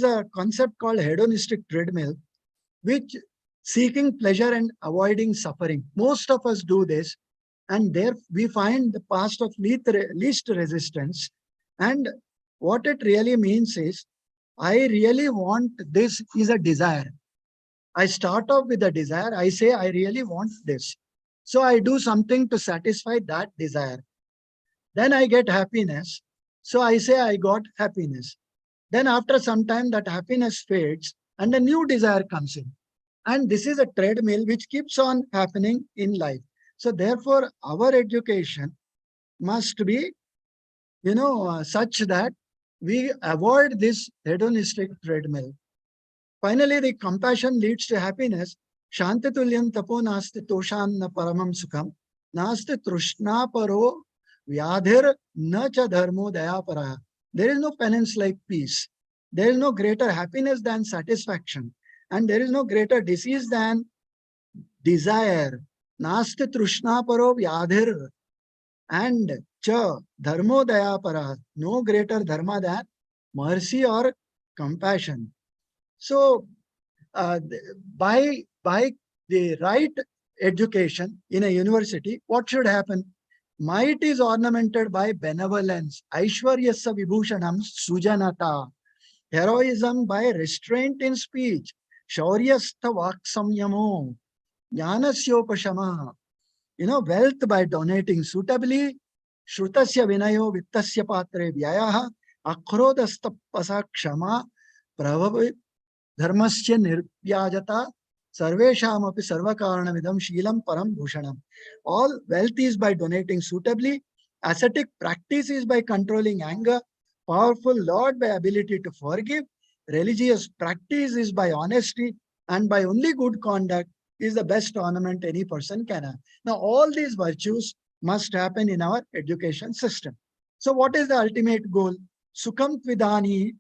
a concept called hedonistic treadmill, which seeking pleasure and avoiding suffering. Most of us do this, and there we find the path of least resistance. And what it really means is, I really want, this is a desire. I start off with a desire. I say, I really want this. So I do something to satisfy that desire. Then I get happiness. So I say, I got happiness. Then after some time, that happiness fades and a new desire comes in. And this is a treadmill which keeps on happening in life. So therefore, our education must be, such that we avoid this hedonistic treadmill. Finally, the compassion leads to happiness. Shantitulyam tapo nasti toshanna paramam sukham. Nasti trushna paro vyadhir na cha dharmo dayapara. There is no penance like peace. There is no greater happiness than satisfaction. And there is no greater disease than desire. Nasti trushna paro vyadhir. And cha dharmo dayapara. No greater dharma than mercy or compassion. So by the right education in a university, what should happen? Might is ornamented by benevolence. Aishwaryasya vibhushanam sujanata. Heroism by restraint in speech. Shauryastha vaksamyamo. Jnanasyopashama. Wealth by donating suitably. Shrutasya vinayo vittasya patre vyayaha akrodastapasa kshama prabhavi dharmasya nirvyajata sarvesham api sarvakaranamidam shilam param bhushanam. All wealth is by donating suitably, ascetic practice is by controlling anger, powerful Lord by ability to forgive, religious practice is by honesty, and by only good conduct is the best ornament any person can have. Now, all these virtues must happen in our education system. So, what is the ultimate goal? Sukham tvidani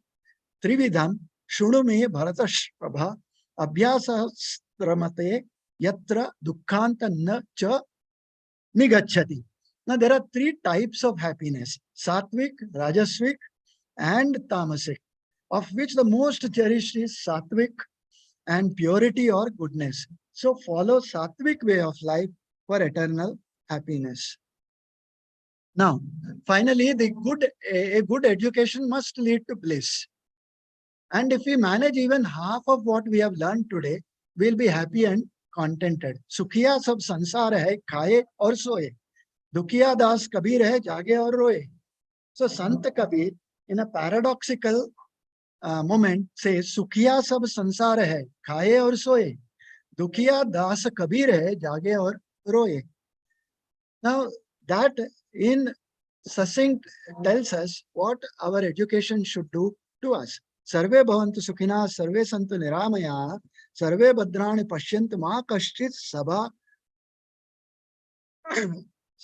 trividham shunume bharatashrabha abhyasastramate yatra dukkhanta na cha nigachati. Now, there are three types of happiness: sattvic, rajasvic, and tamasic, of which the most cherished is sattvic and purity or goodness. So follow sattvic way of life for eternal happiness. Now, finally, a good education must lead to bliss. And if we manage even half of what we have learned today, we'll be happy and contented. Sukhiya sab sansar hai, khaye aur soye. Dukhiya das kabir hai, jage aur roye. So Sant Kabir, in a paradoxical moment, says, Sukhiya sab sansar hai, khaye aur soye. Dukhiya das kabir hai, jage aur roye. Now, that in succinct tells us what our education should do to us. Sarve bhavantu sukhina, sarve santu niramaya, sarve bhadrani pashyantu ma kashchit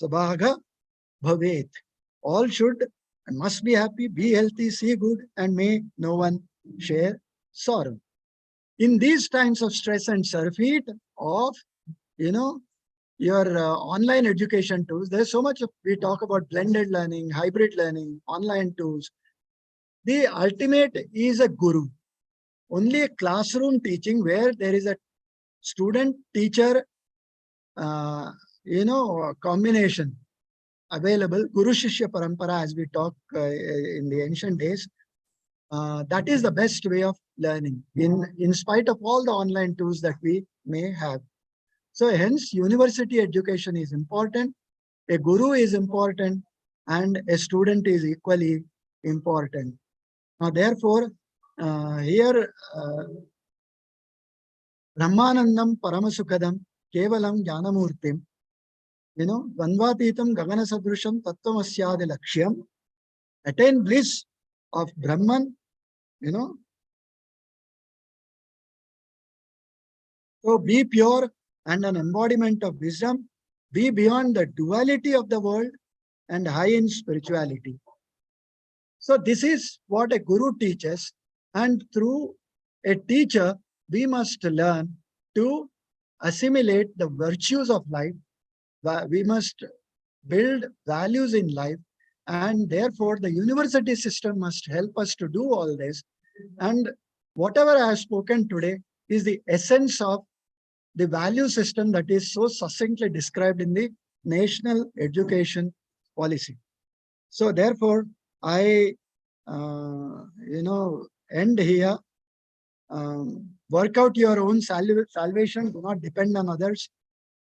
sabhaga bhavet. All should and must be happy, be healthy, see good, and may no one share sorrow. In these times of stress and surfeit of, your online education tools, there's so much we talk about blended learning, hybrid learning, online tools. The ultimate is a guru. Only a classroom teaching where there is a student-teacher, combination available, Guru Shishya Parampara, as we talk in the ancient days, that is the best way of learning, in spite of all the online tools that we may have. So hence, university education is important, a guru is important, and a student is equally important. Now, therefore, here, Brahmanandam Paramasukadam Kevalam Jnanamurtim, Dvandvatitam Gagana Sadrusham Tattvamasyaadi Lakshyam, attain bliss of Brahman, so be pure and an embodiment of wisdom, be beyond the duality of the world and high in spirituality. So this is what a guru teaches, and through a teacher, we must learn to assimilate the virtues of life. We must build values in life, and therefore the university system must help us to do all this. And whatever I have spoken today is the essence of the value system that is so succinctly described in the national education policy. So therefore, I, end here. Work out your own salvation. Do not depend on others.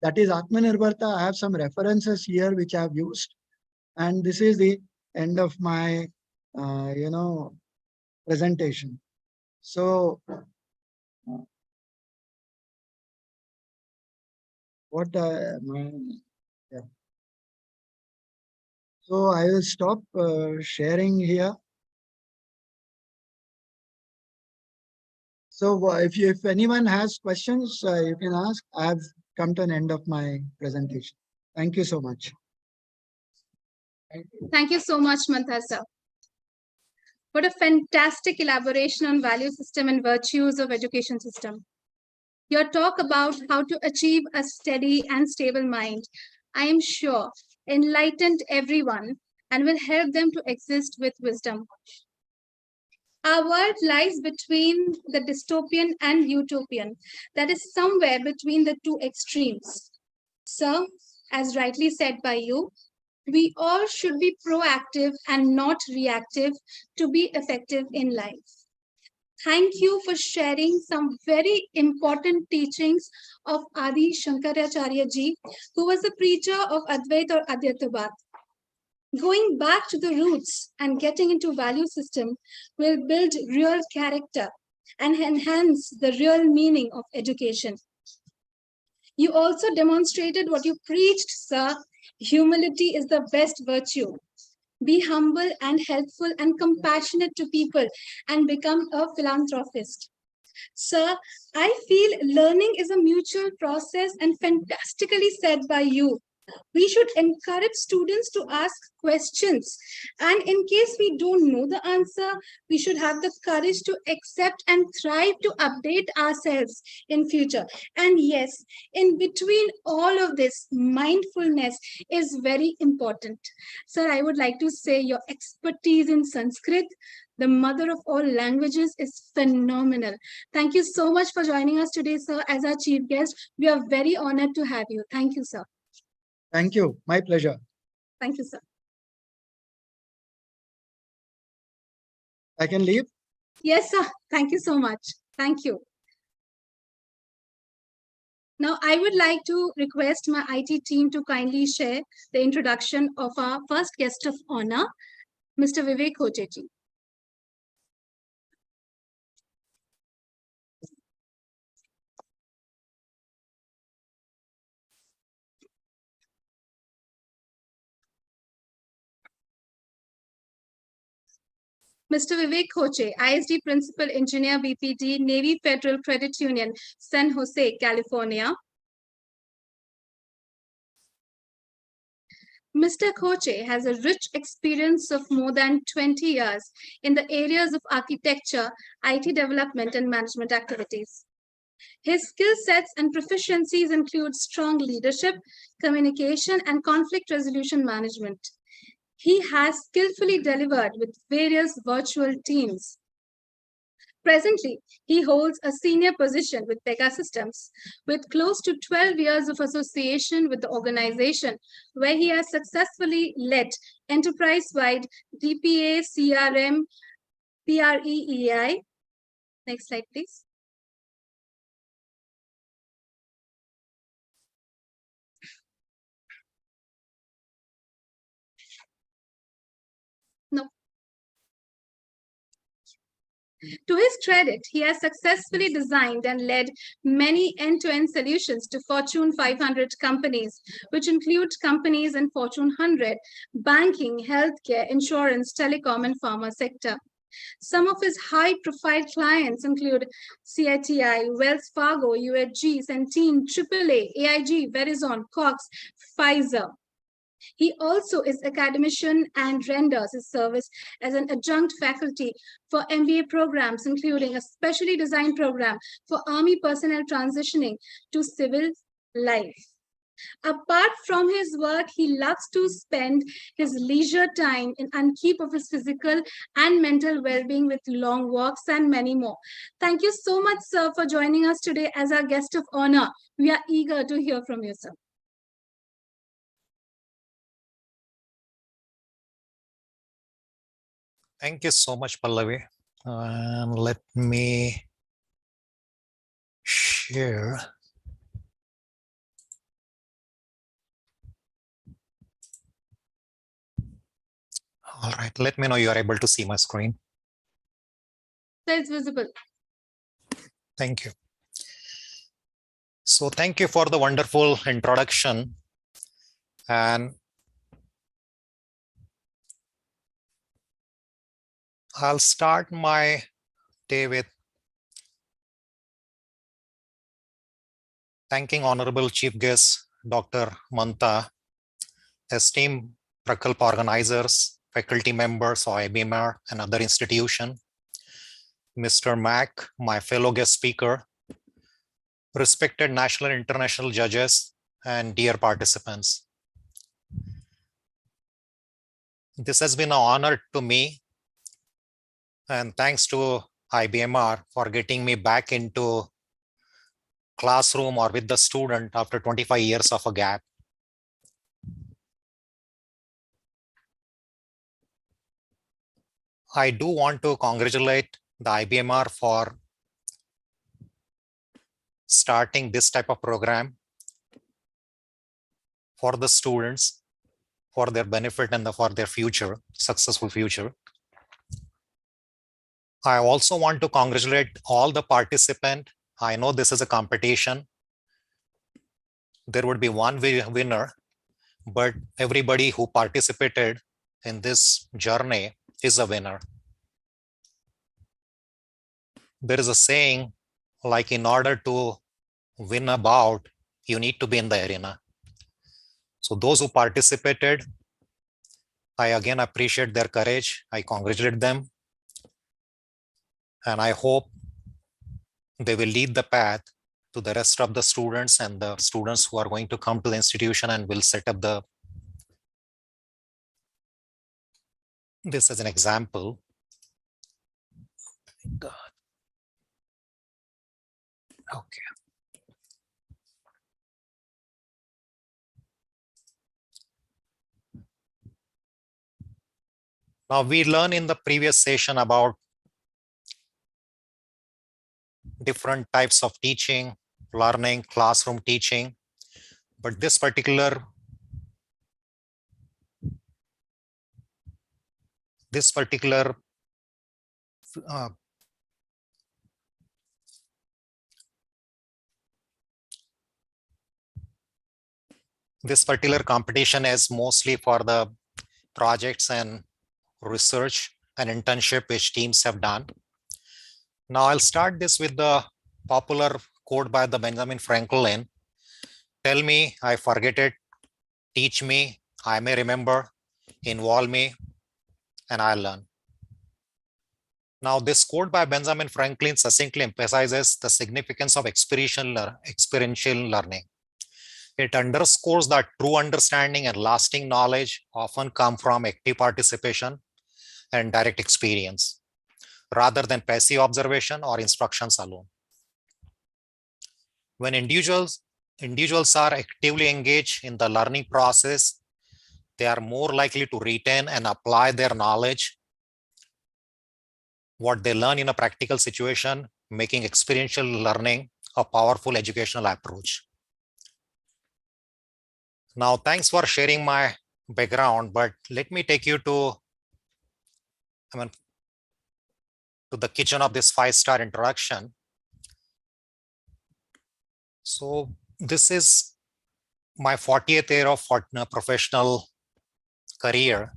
That is Atmanirbharta. I have some references here which I have used. And this is the end of my, presentation. So, yeah. So I will stop sharing here. So if anyone has questions, you can ask. I have come to an end of my presentation. Thank you so much. Thank you so much, Mantha sir. What a fantastic elaboration on value system and virtues of education system. Your talk about how to achieve a steady and stable mind, I am sure, enlightened everyone and will help them to exist with wisdom. Our world lies between the dystopian and utopian, that is somewhere between the two extremes. So, as rightly said by you, we all should be proactive and not reactive to be effective in life. Thank you for sharing some very important teachings of Adi Shankaracharya ji, who was a preacher of Advait or Adyaitavad. Going back to the roots and getting into value system will build real character and enhance the real meaning of education. You also demonstrated what you preached, sir. Humility is the best virtue. Be humble and helpful and compassionate to people and become a philanthropist. Sir, I feel learning is a mutual process and fantastically said by you. We should encourage students to ask questions. And in case we don't know the answer, we should have the courage to accept and thrive to update ourselves in future. And yes, in between all of this, mindfulness is very important. Sir, I would like to say your expertise in Sanskrit, the mother of all languages, is phenomenal. Thank you so much for joining us today, sir, as our chief guest. We are very honored to have you. Thank you, sir. Thank you. My pleasure. Thank you, sir. I can leave? Yes, sir. Thank you so much. Thank you. Now, I would like to request my IT team to kindly share the introduction of our first guest of honor, Mr. Vivek Kocheji. Mr. Vivek Koche, ISD Principal Engineer, BPD, Navy Federal Credit Union, San Jose, California. Mr. Koche has a rich experience of more than 20 years in the areas of architecture, IT development, and management activities. His skill sets and proficiencies include strong leadership, communication, and conflict resolution management. He has skillfully delivered with various virtual teams. Presently, he holds a senior position with Pegasystems, with close to 12 years of association with the organization, where he has successfully led enterprise-wide DPA, CRM, PREEI. Next slide, please. No. To his credit, he has successfully designed and led many end-to-end solutions to Fortune 500 companies, which include companies in Fortune 100, banking, healthcare, insurance, telecom, and pharma sector. Some of his high-profile clients include CITI, Wells Fargo, UHG, Centene, AAA, AIG, Verizon, Cox, Pfizer. He also is academician and renders his service as an adjunct faculty for MBA programs, including a specially designed program for Army personnel transitioning to civil life. Apart from his work, he loves to spend his leisure time in upkeep of his physical and mental well-being with long walks and many more. Thank you so much, sir, for joining us today as our guest of honor. We are eager to hear from you, sir. Thank you so much, Pallavi. Let me share. All right, let me know you are able to see my screen. It's visible. Thank you. So thank you for the wonderful introduction. And I'll start my day with thanking Honorable Chief Guest, Dr. Mantha, esteemed Prakalp organizers, faculty members of IBMR and other institutions, Mr. Mack, my fellow guest speaker, respected national and international judges, and dear participants. This has been an honor to me, and thanks to IBMR for getting me back into classroom or with the student after 25 years of a gap. I do want to congratulate the IBMR for starting this type of program for the students, for their benefit and for their future, successful future. I also want to congratulate all the participants. I know this is a competition. There would be one winner, but everybody who participated in this journey is a winner. There is a saying, like, in order to win a bout, you need to be in the arena. So those who participated, I again appreciate their courage. I congratulate them. And I hope they will lead the path to the rest of the students and the students who are going to come to the institution and will set up this as an example. Okay. Now we learned in the previous session about different types of teaching, learning, classroom teaching, but this particular competition is mostly for the projects and research and internship which teams have done. Now I'll start this with the popular quote by the Benjamin Franklin. Tell me, I forget it. Teach me, I may remember. Involve me, and I'll learn. Now this quote by Benjamin Franklin succinctly emphasizes the significance of experiential learning. It underscores that true understanding and lasting knowledge often come from active participation and direct experience, rather than passive observation or instructions alone. When individuals are actively engaged in the learning process, they are more likely to retain and apply their knowledge, what they learn in a practical situation, making experiential learning a powerful educational approach. Now, thanks for sharing my background, but let me take you to the kitchen of this 5-star introduction. So this is my 40th year of professional career.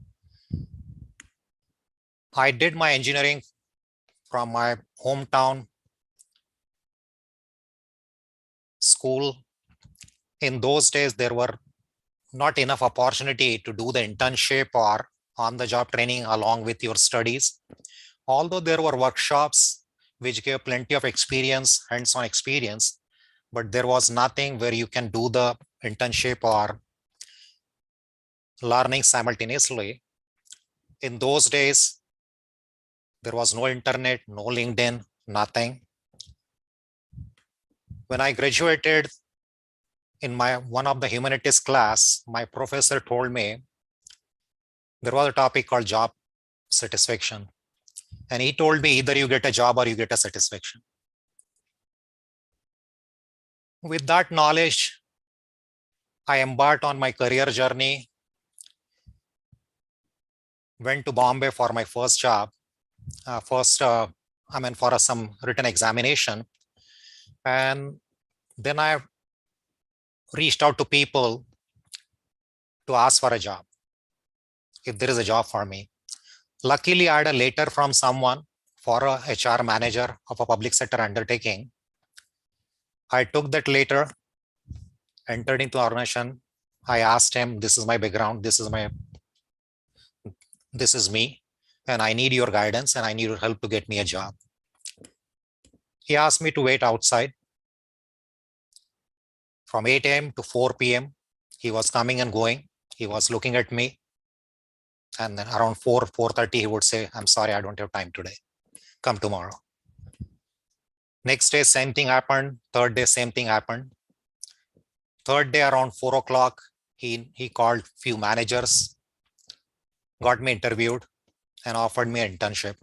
I did my engineering from my hometown school. In those days, there were not enough opportunity to do the internship or on-the-job training along with your studies. Although there were workshops which gave plenty of experience, hands-on experience, but there was nothing where you can do the internship or learning simultaneously. In those days, there was no internet, no LinkedIn, nothing. When I graduated in one of the humanities class, my professor told me there was a topic called job satisfaction. And he told me either you get a job or you get a satisfaction. With that knowledge, I embarked on my career journey, went to Bombay for my first job, for some written examination. And then I reached out to people to ask for a job, if there is a job for me. Luckily, I had a letter from someone for a HR manager of a public sector undertaking. I took that letter, entered into organization. I asked him, this is my background, this is me, and I need your guidance and I need your help to get me a job. He asked me to wait outside from 8 a.m. to 4 p.m. He was coming and going. He was looking at me. And then around 4:30, he would say, I'm sorry, I don't have time today. Come tomorrow. Next day, same thing happened. Third day, same thing happened. Third day, around 4 o'clock, he called few managers, got me interviewed, and offered me an internship,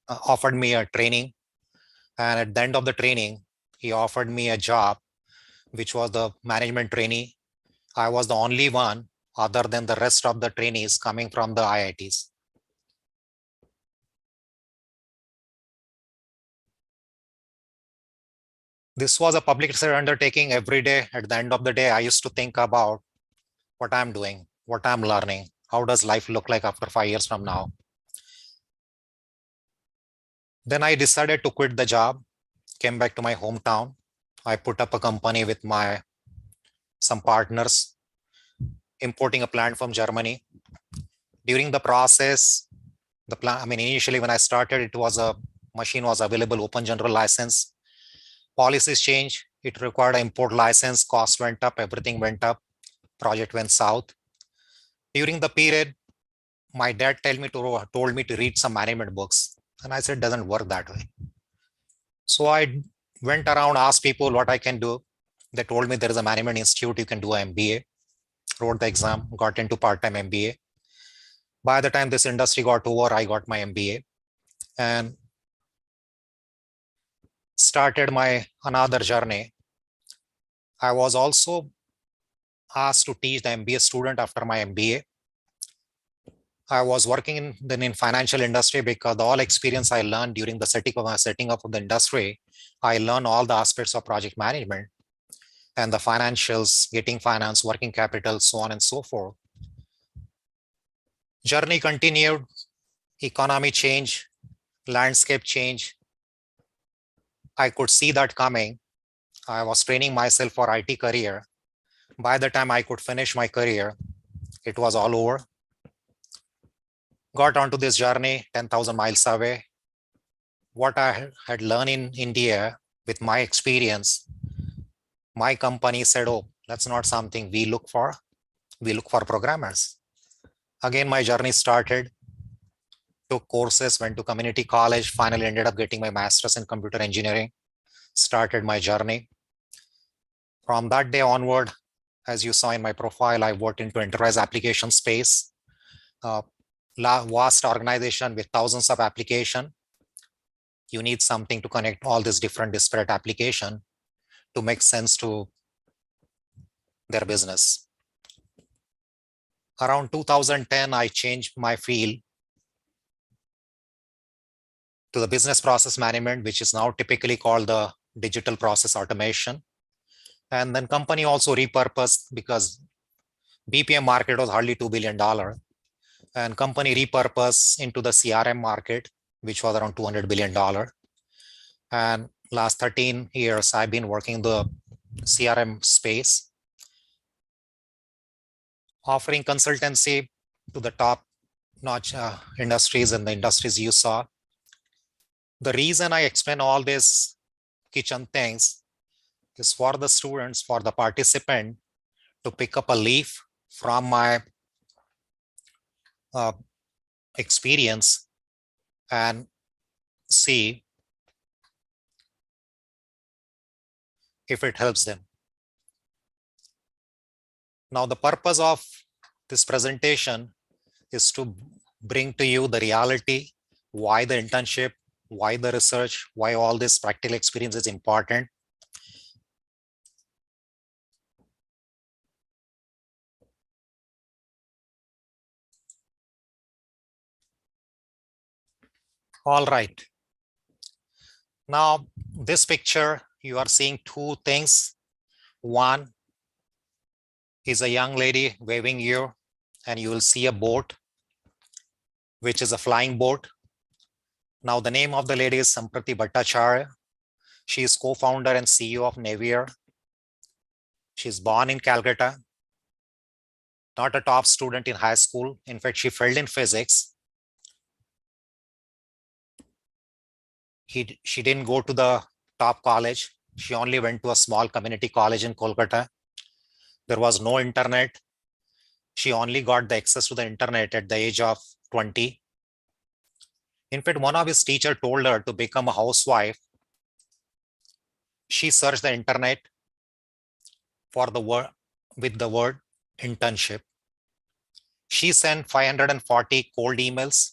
offered me a training. And at the end of the training, he offered me a job, which was the management trainee. I was the only one other than the rest of the trainees coming from the IITs. This was a public sector undertaking. Every day at the end of the day, I used to think about what I'm doing, what I'm learning, how does life look like after 5 years from now. Then I decided to quit the job, came back to my hometown. I put up a company with some partners, importing a plant from Germany. During the process, initially when I started, it was a machine was available, open general license. Policies changed. It required an import license, cost went up, everything went up, project went south. During the period, my dad told me to read some management books. And I said, it doesn't work that way. So I went around, asked people what I can do. They told me there is a management institute, you can do an MBA. Wrote the exam, got into part-time MBA. By the time this industry got over, I got my MBA and started my another journey. I was also asked to teach the MBA student after my MBA. I was working in financial industry because all experience I learned during the setting up of the industry, I learned all the aspects of project management and the financials, getting finance, working capital, so on and so forth. Journey continued, economy change, landscape change. I could see that coming. I was training myself for IT career. By the time I could finish my career, it was all over. Got onto this journey 10,000 miles away. What I had learned in India with my experience, my company said, oh, that's not something we look for. We look for programmers. Again, my journey started, took courses, went to community college, finally ended up getting my master's in computer engineering, started my journey. From that day onward, as you saw in my profile, I worked into enterprise application space, vast organization with thousands of applications. You need something to connect all these different disparate applications to make sense to their business. Around 2010, I changed my field to the business process management, which is now typically called the digital process automation. And then company also repurposed because BPM market was hardly $2 billion. And company repurposed into the CRM market, which was around $200 billion. And last 13 years, I've been working the CRM space, offering consultancy to the top-notch industries and the industries you saw. The reason I explain all these kitchen things is for the students, for the participant to pick up a leaf from my experience and see if it helps them. Now, the purpose of this presentation is to bring to you the reality, why the internship, why the research, why all this practical experience is important. All right. Now, this picture, you are seeing two things. One is a young lady waving you, and you will see a boat, which is a flying boat. Now, the name of the lady is Samprati Bhattacharya. She is co-founder and CEO of Navier. She's born in Calcutta, not a top student in high school. In fact, she failed in physics. She didn't go to the top college. She only went to a small community college in Kolkata. There was no internet. She only got the access to the internet at the age of 20. In fact, one of his teachers told her to become a housewife. She searched the internet for the word with the word internship. She sent 540 cold emails.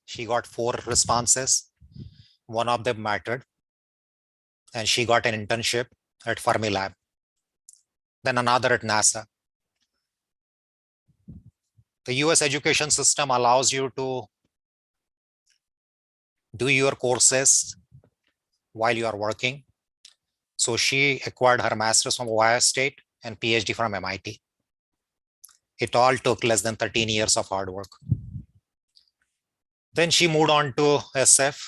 She got 4 responses. One of them mattered, and she got an internship at Fermilab, then another at NASA. The US education system allows you to do your courses while you are working. So she acquired her master's from Ohio State and PhD from MIT. It all took less than 13 years of hard work. Then she moved on to SF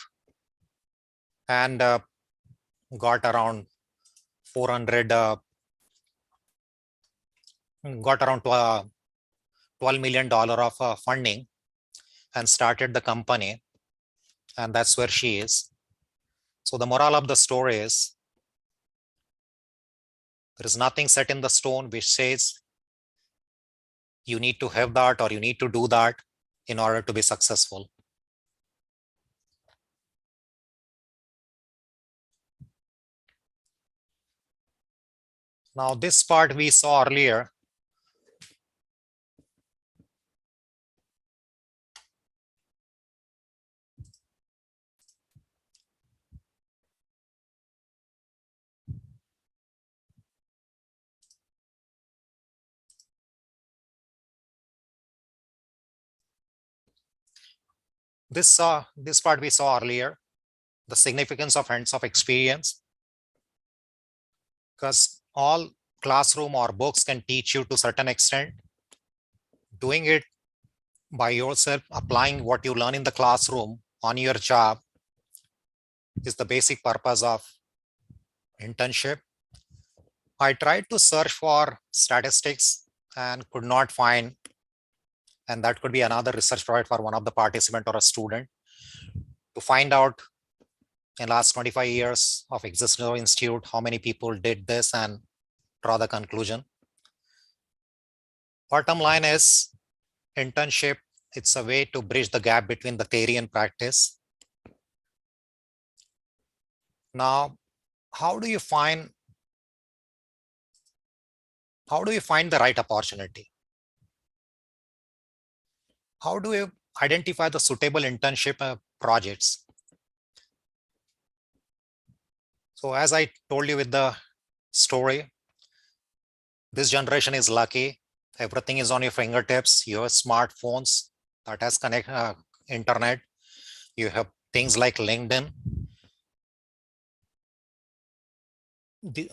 and got around 400, got around $12 million of funding and started the company. And that's where she is. So the moral of the story is there is nothing set in the stone which says you need to have that or you need to do that in order to be successful. Now, this part we saw earlier. This part we saw earlier, the significance of hands-on experience, because all classroom or books can teach you to a certain extent. Doing it by yourself, applying what you learn in the classroom on your job is the basic purpose of internship. I tried to search for statistics and could not find, and that could be another research project for one of the participant or a student, to find out in last 25 years of existence of institute, how many people did this and draw the conclusion. Bottom line is internship, it's a way to bridge the gap between the theory and practice. Now, how do you find the right opportunity? How do you identify the suitable internship projects? So as I told you with the story, this generation is lucky. Everything is on your fingertips. You have smartphones that has internet. You have things like LinkedIn.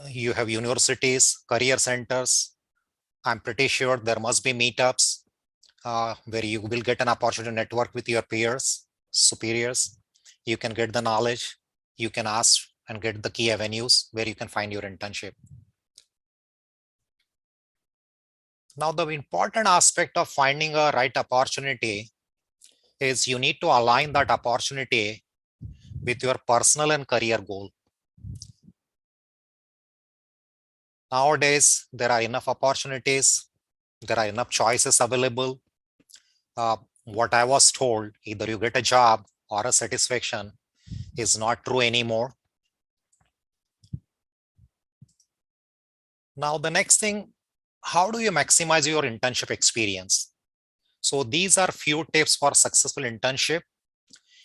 You have universities, career centers. I'm pretty sure there must be meetups where you will get an opportunity to network with your peers, superiors. You can get the knowledge. You can ask and get the key avenues where you can find your internship. Now, the important aspect of finding a right opportunity is you need to align that opportunity with your personal and career goal. Nowadays, there are enough opportunities. There are enough choices available. What I was told, either you get a job or a satisfaction, is not true anymore. Now, the next thing, how do you maximize your internship experience? So these are few tips for successful internship.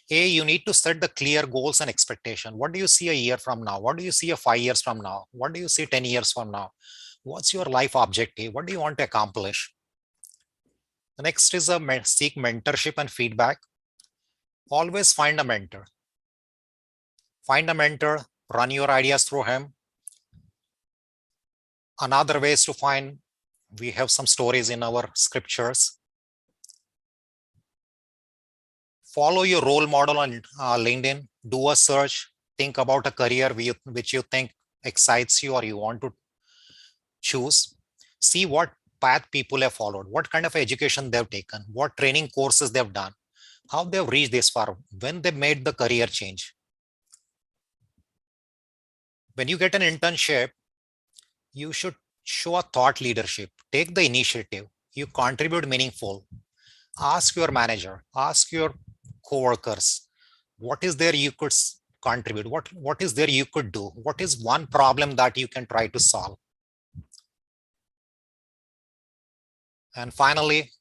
A, you need to set the clear goals and expectation. What do you see a year from now? What do you see 5 years from now? What do you see 10 years from now? What's your life objective? What do you want to accomplish? The next is seek mentorship and feedback. Always find a mentor. Find a mentor, run your ideas through him. Another way is to find, we have some stories in our scriptures. Follow your role model on LinkedIn, do a search, think about a career which you think excites you or you want to choose. See what path people have followed, what kind of education they've taken, what training courses they've done, how they've reached this far, when they made the career change. When you get an internship, you should show a thought leadership, take the initiative, you contribute meaningful. Ask your manager, ask your co-workers, what is there you could contribute? What is there you could do? What is one problem that you can try to solve? And finally,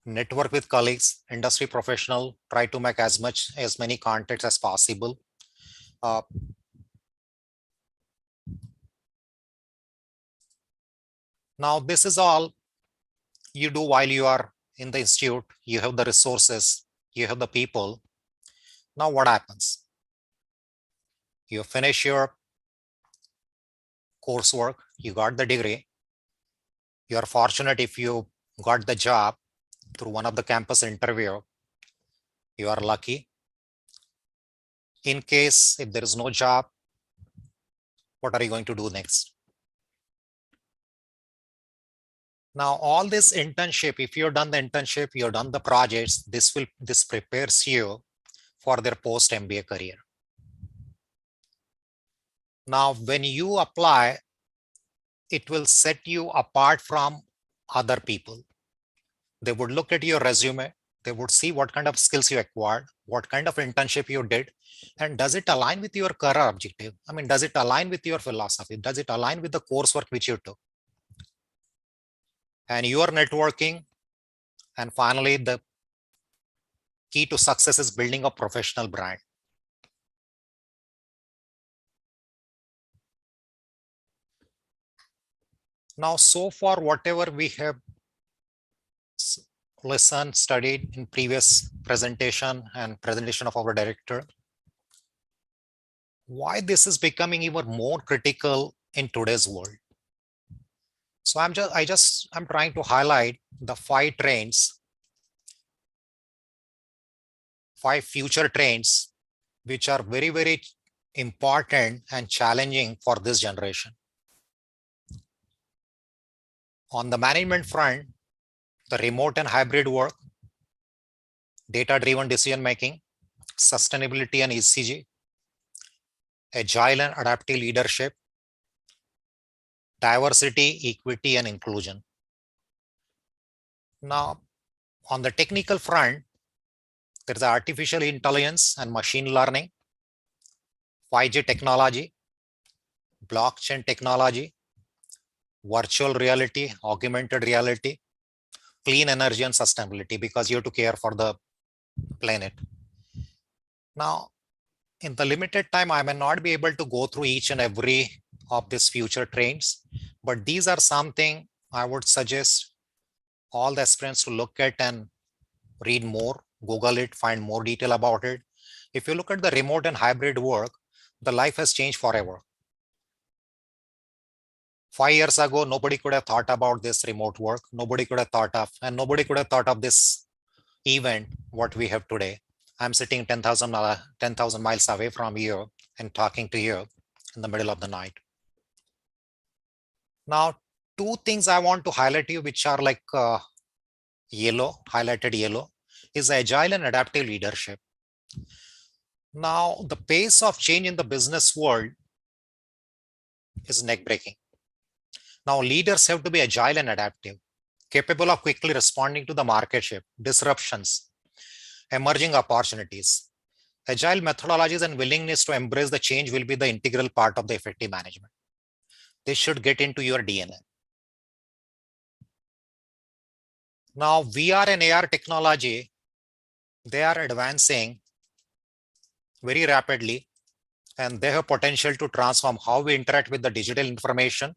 network with colleagues, industry professional, try to make as many contacts as possible. Now, this is all you do while you are in the institute, you have the resources, you have the people. Now what happens? You finish your coursework, you got the degree. You are fortunate if you got the job through one of the campus interview. You are lucky. In case if there is no job, what are you going to do next? Now, all this internship, if you've done the internship, you've done the projects, this prepares you for their post MBA career. Now, when you apply, it will set you apart from other people. They would look at your resume. They would see what kind of skills you acquired, what kind of internship you did, and does it align with your career objective? I mean, does it align with your philosophy? Does it align with the coursework which you took? And your networking. And finally, the key to success is building a professional brand. Now, so far, whatever we have listened, studied in previous presentation and presentation of our director, why this is becoming even more critical in today's world. So I'm trying to highlight the 5 future trends, which are very, very important and challenging for this generation. On the management front, the remote and hybrid work, data-driven decision-making, sustainability and ESG, agile and adaptive leadership, diversity, equity, and inclusion. Now, on the technical front, there's artificial intelligence and machine learning, 5G technology, blockchain technology, virtual reality, augmented reality, clean energy and sustainability, because you have to care for the planet. Now, in the limited time, I may not be able to go through each and every of these future trends, but these are something I would suggest all the aspirants to look at and read more, Google it, find more detail about it. If you look at the remote and hybrid work, the life has changed forever. 5 years ago, nobody could have thought about this remote work. Nobody could have thought of, and nobody could have thought of this event, what we have today. I'm sitting 10,000 miles away from you and talking to you in the middle of the night. Now, 2 things I want to highlight you, which are like highlighted yellow, is agile and adaptive leadership. Now, the pace of change in the business world is neck-breaking. Now, leaders have to be agile and adaptive, capable of quickly responding to the market shift, disruptions, emerging opportunities. Agile methodologies and willingness to embrace the change will be the integral part of the effective management. This should get into your DNA. Now, VR and AR technology, they are advancing very rapidly, and they have potential to transform how we interact with the digital information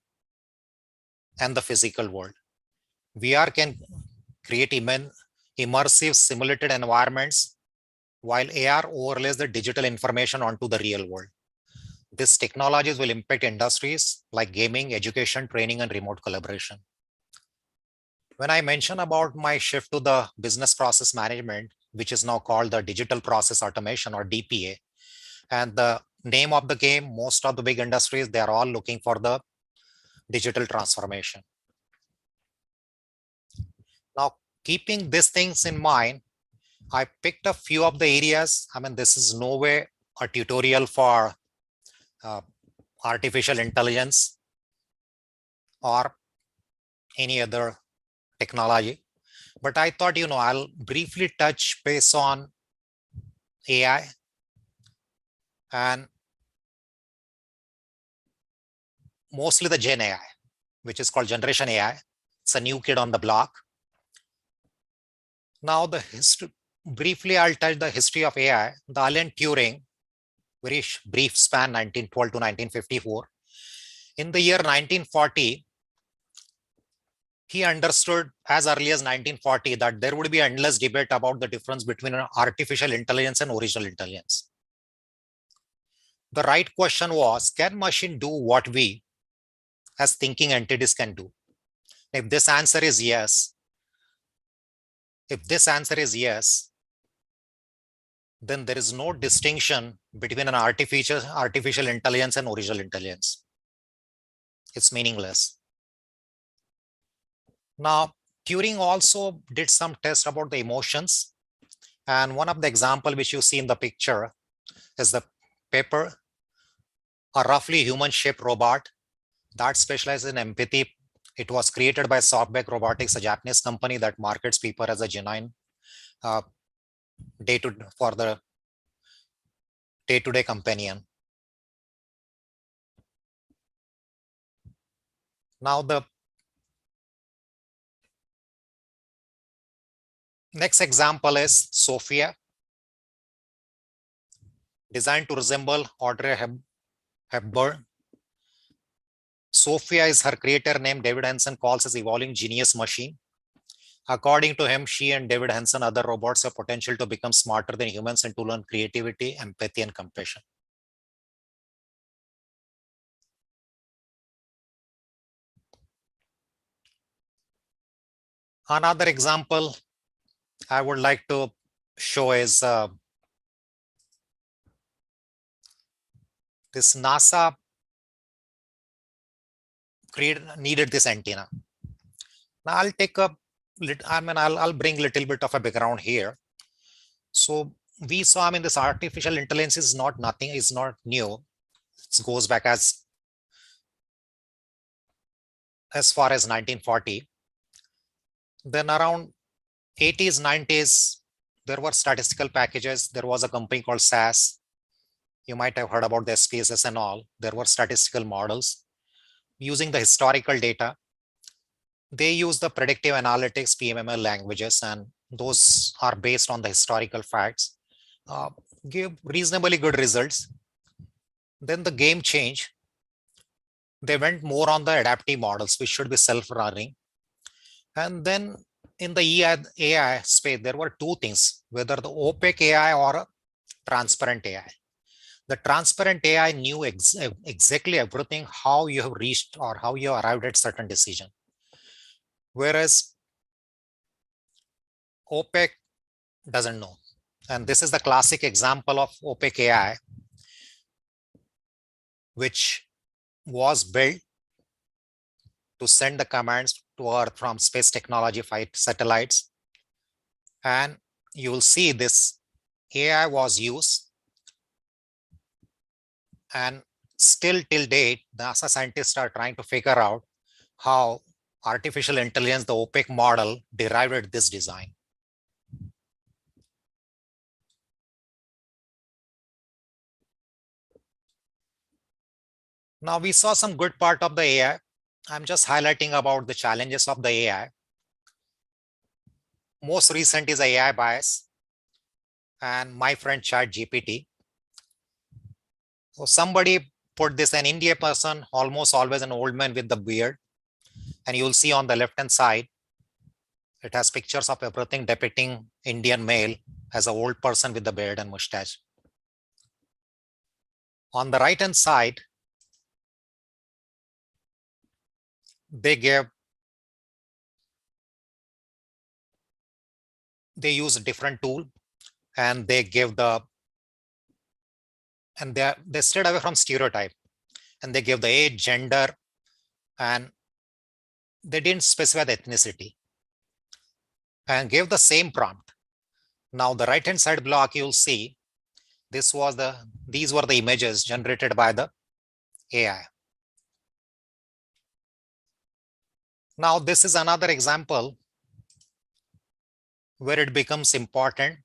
and the physical world. VR can create immersive simulated environments, while AR overlays the digital information onto the real world. These technologies will impact industries like gaming, education, training, and remote collaboration. When I mention about my shift to the business process management, which is now called the digital process automation or DPA, and the name of the game, most of the big industries, they are all looking for the digital transformation. Now, keeping these things in mind, I picked a few of the areas. I mean, this is no way a tutorial for artificial intelligence or any other technology, but I thought, I'll briefly touch base on AI and mostly the Gen AI, which is called Generation AI. It's a new kid on the block. Now, the history, briefly, I'll touch the history of AI. The Alan Turing, very brief span, 1912 to 1954. In the year 1940, he understood as early as 1940 that there would be endless debate about the difference between artificial intelligence and original intelligence. The right question was, can machine do what we as thinking entities can do? If this answer is yes, then there is no distinction between an artificial intelligence and original intelligence. It's meaningless. Now, Turing also did some tests about the emotions. And one of the example which you see in the picture is the paper, a roughly human-shaped robot that specializes in empathy. It was created by Softback Robotics, a Japanese company that markets paper as a genuine day-to-day companion. Now the next example is Sophia, designed to resemble Audrey Hepburn. Sophia is her creator name. David Henson calls as evolving genius machine. According to him, she and David Henson, other robots, have potential to become smarter than humans and to learn creativity, empathy, and compassion. Another example I would like to show is this NASA needed this antenna. Now I'll take I'll bring a little bit of a background here. So we saw, this artificial intelligence is not new. It goes back as far as 1940. Then around 80s, 90s, there were statistical packages. There was a company called SAS. You might have heard about the SPSS and all. There were statistical models using the historical data. They use the predictive analytics, PMML languages, and those are based on the historical facts, give reasonably good results. Then the game changed. They went more on the adaptive models, which should be self-learning. And then in the AI space, there were two things, whether the opaque AI or a transparent AI. The transparent AI knew exactly everything, how you have reached or how you arrived at certain decision. Whereas opaque doesn't know. And this is the classic example of opaque AI, which was built to send the commands to Earth from space technology flight satellites. And you will see this AI was used, and still till date, NASA scientists are trying to figure out how artificial intelligence, the opaque model, derived this design. Now we saw some good part of the AI. I'm just highlighting about the challenges of the AI. Most recent is AI bias and my friend ChatGPT. So somebody put this, an Indian person, almost always an old man with the beard. And you'll see on the left-hand side, it has pictures of everything depicting Indian male as an old person with the beard and mustache. On the right-hand side, they use a different tool, and they stayed away from stereotype, and they give the age, gender, and they didn't specify the ethnicity, and gave the same prompt. Now the right-hand side block, you'll see these were the images generated by the AI. Now this is another example where it becomes important.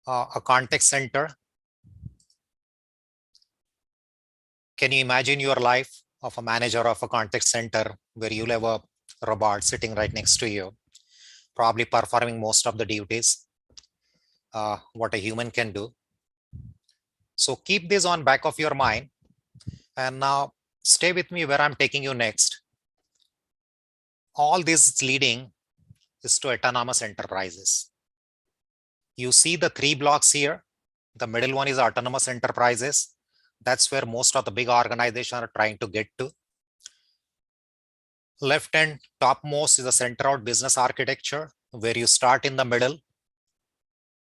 A contact center. Can you imagine your life of a manager of a contact center where you'll have a robot sitting right next to you, probably performing most of the duties what a human can do. So keep this on back of your mind. And now stay with me where I'm taking you next. All this is leading is to autonomous enterprises. You see the 3 blocks here. The middle one is autonomous enterprises. That's where most of the big organizations are trying to get to. Left and topmost is the center out business architecture, where you start in the middle.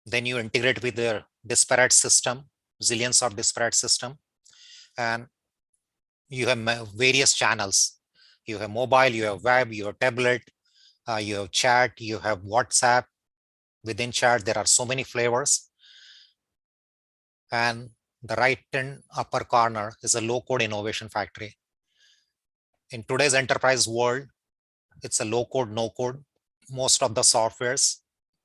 Then you integrate with the disparate system, zillions of disparate system. And you have various channels. You have mobile, you have web, you have tablet, you have chat, you have WhatsApp. Within chat, there are so many flavors. And the right and upper corner is a low-code innovation factory. In today's enterprise world, it's a low-code, no-code. Most of the softwares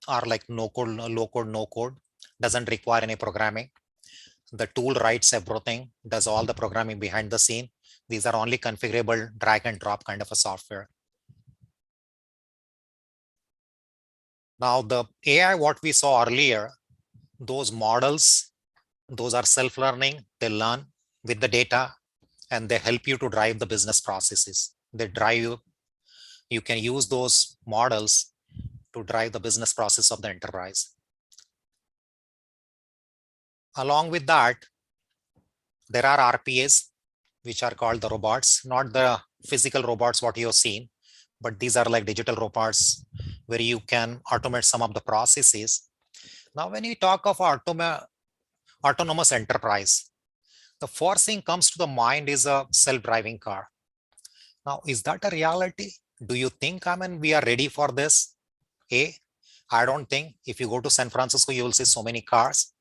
are like no-code, low-code, no-code. Doesn't require any programming. The tool writes everything, does all the programming behind the scene. These are only configurable drag and drop kind of a software. Now the AI, what we saw earlier, those models, those are self-learning. They learn with the data and they help you to drive the business processes. They drive you. You can use those models to drive the business process of the enterprise. Along with that, there are RPAs, which are called the robots, not the physical robots what you have seen, but these are like digital robots where you can automate some of the processes. Now, when you talk of autonomous enterprise, the first thing comes to the mind is a self-driving car. Now, is that a reality? Do you think, we are ready for this? I don't think. If you go to San Francisco, you will see so many cars.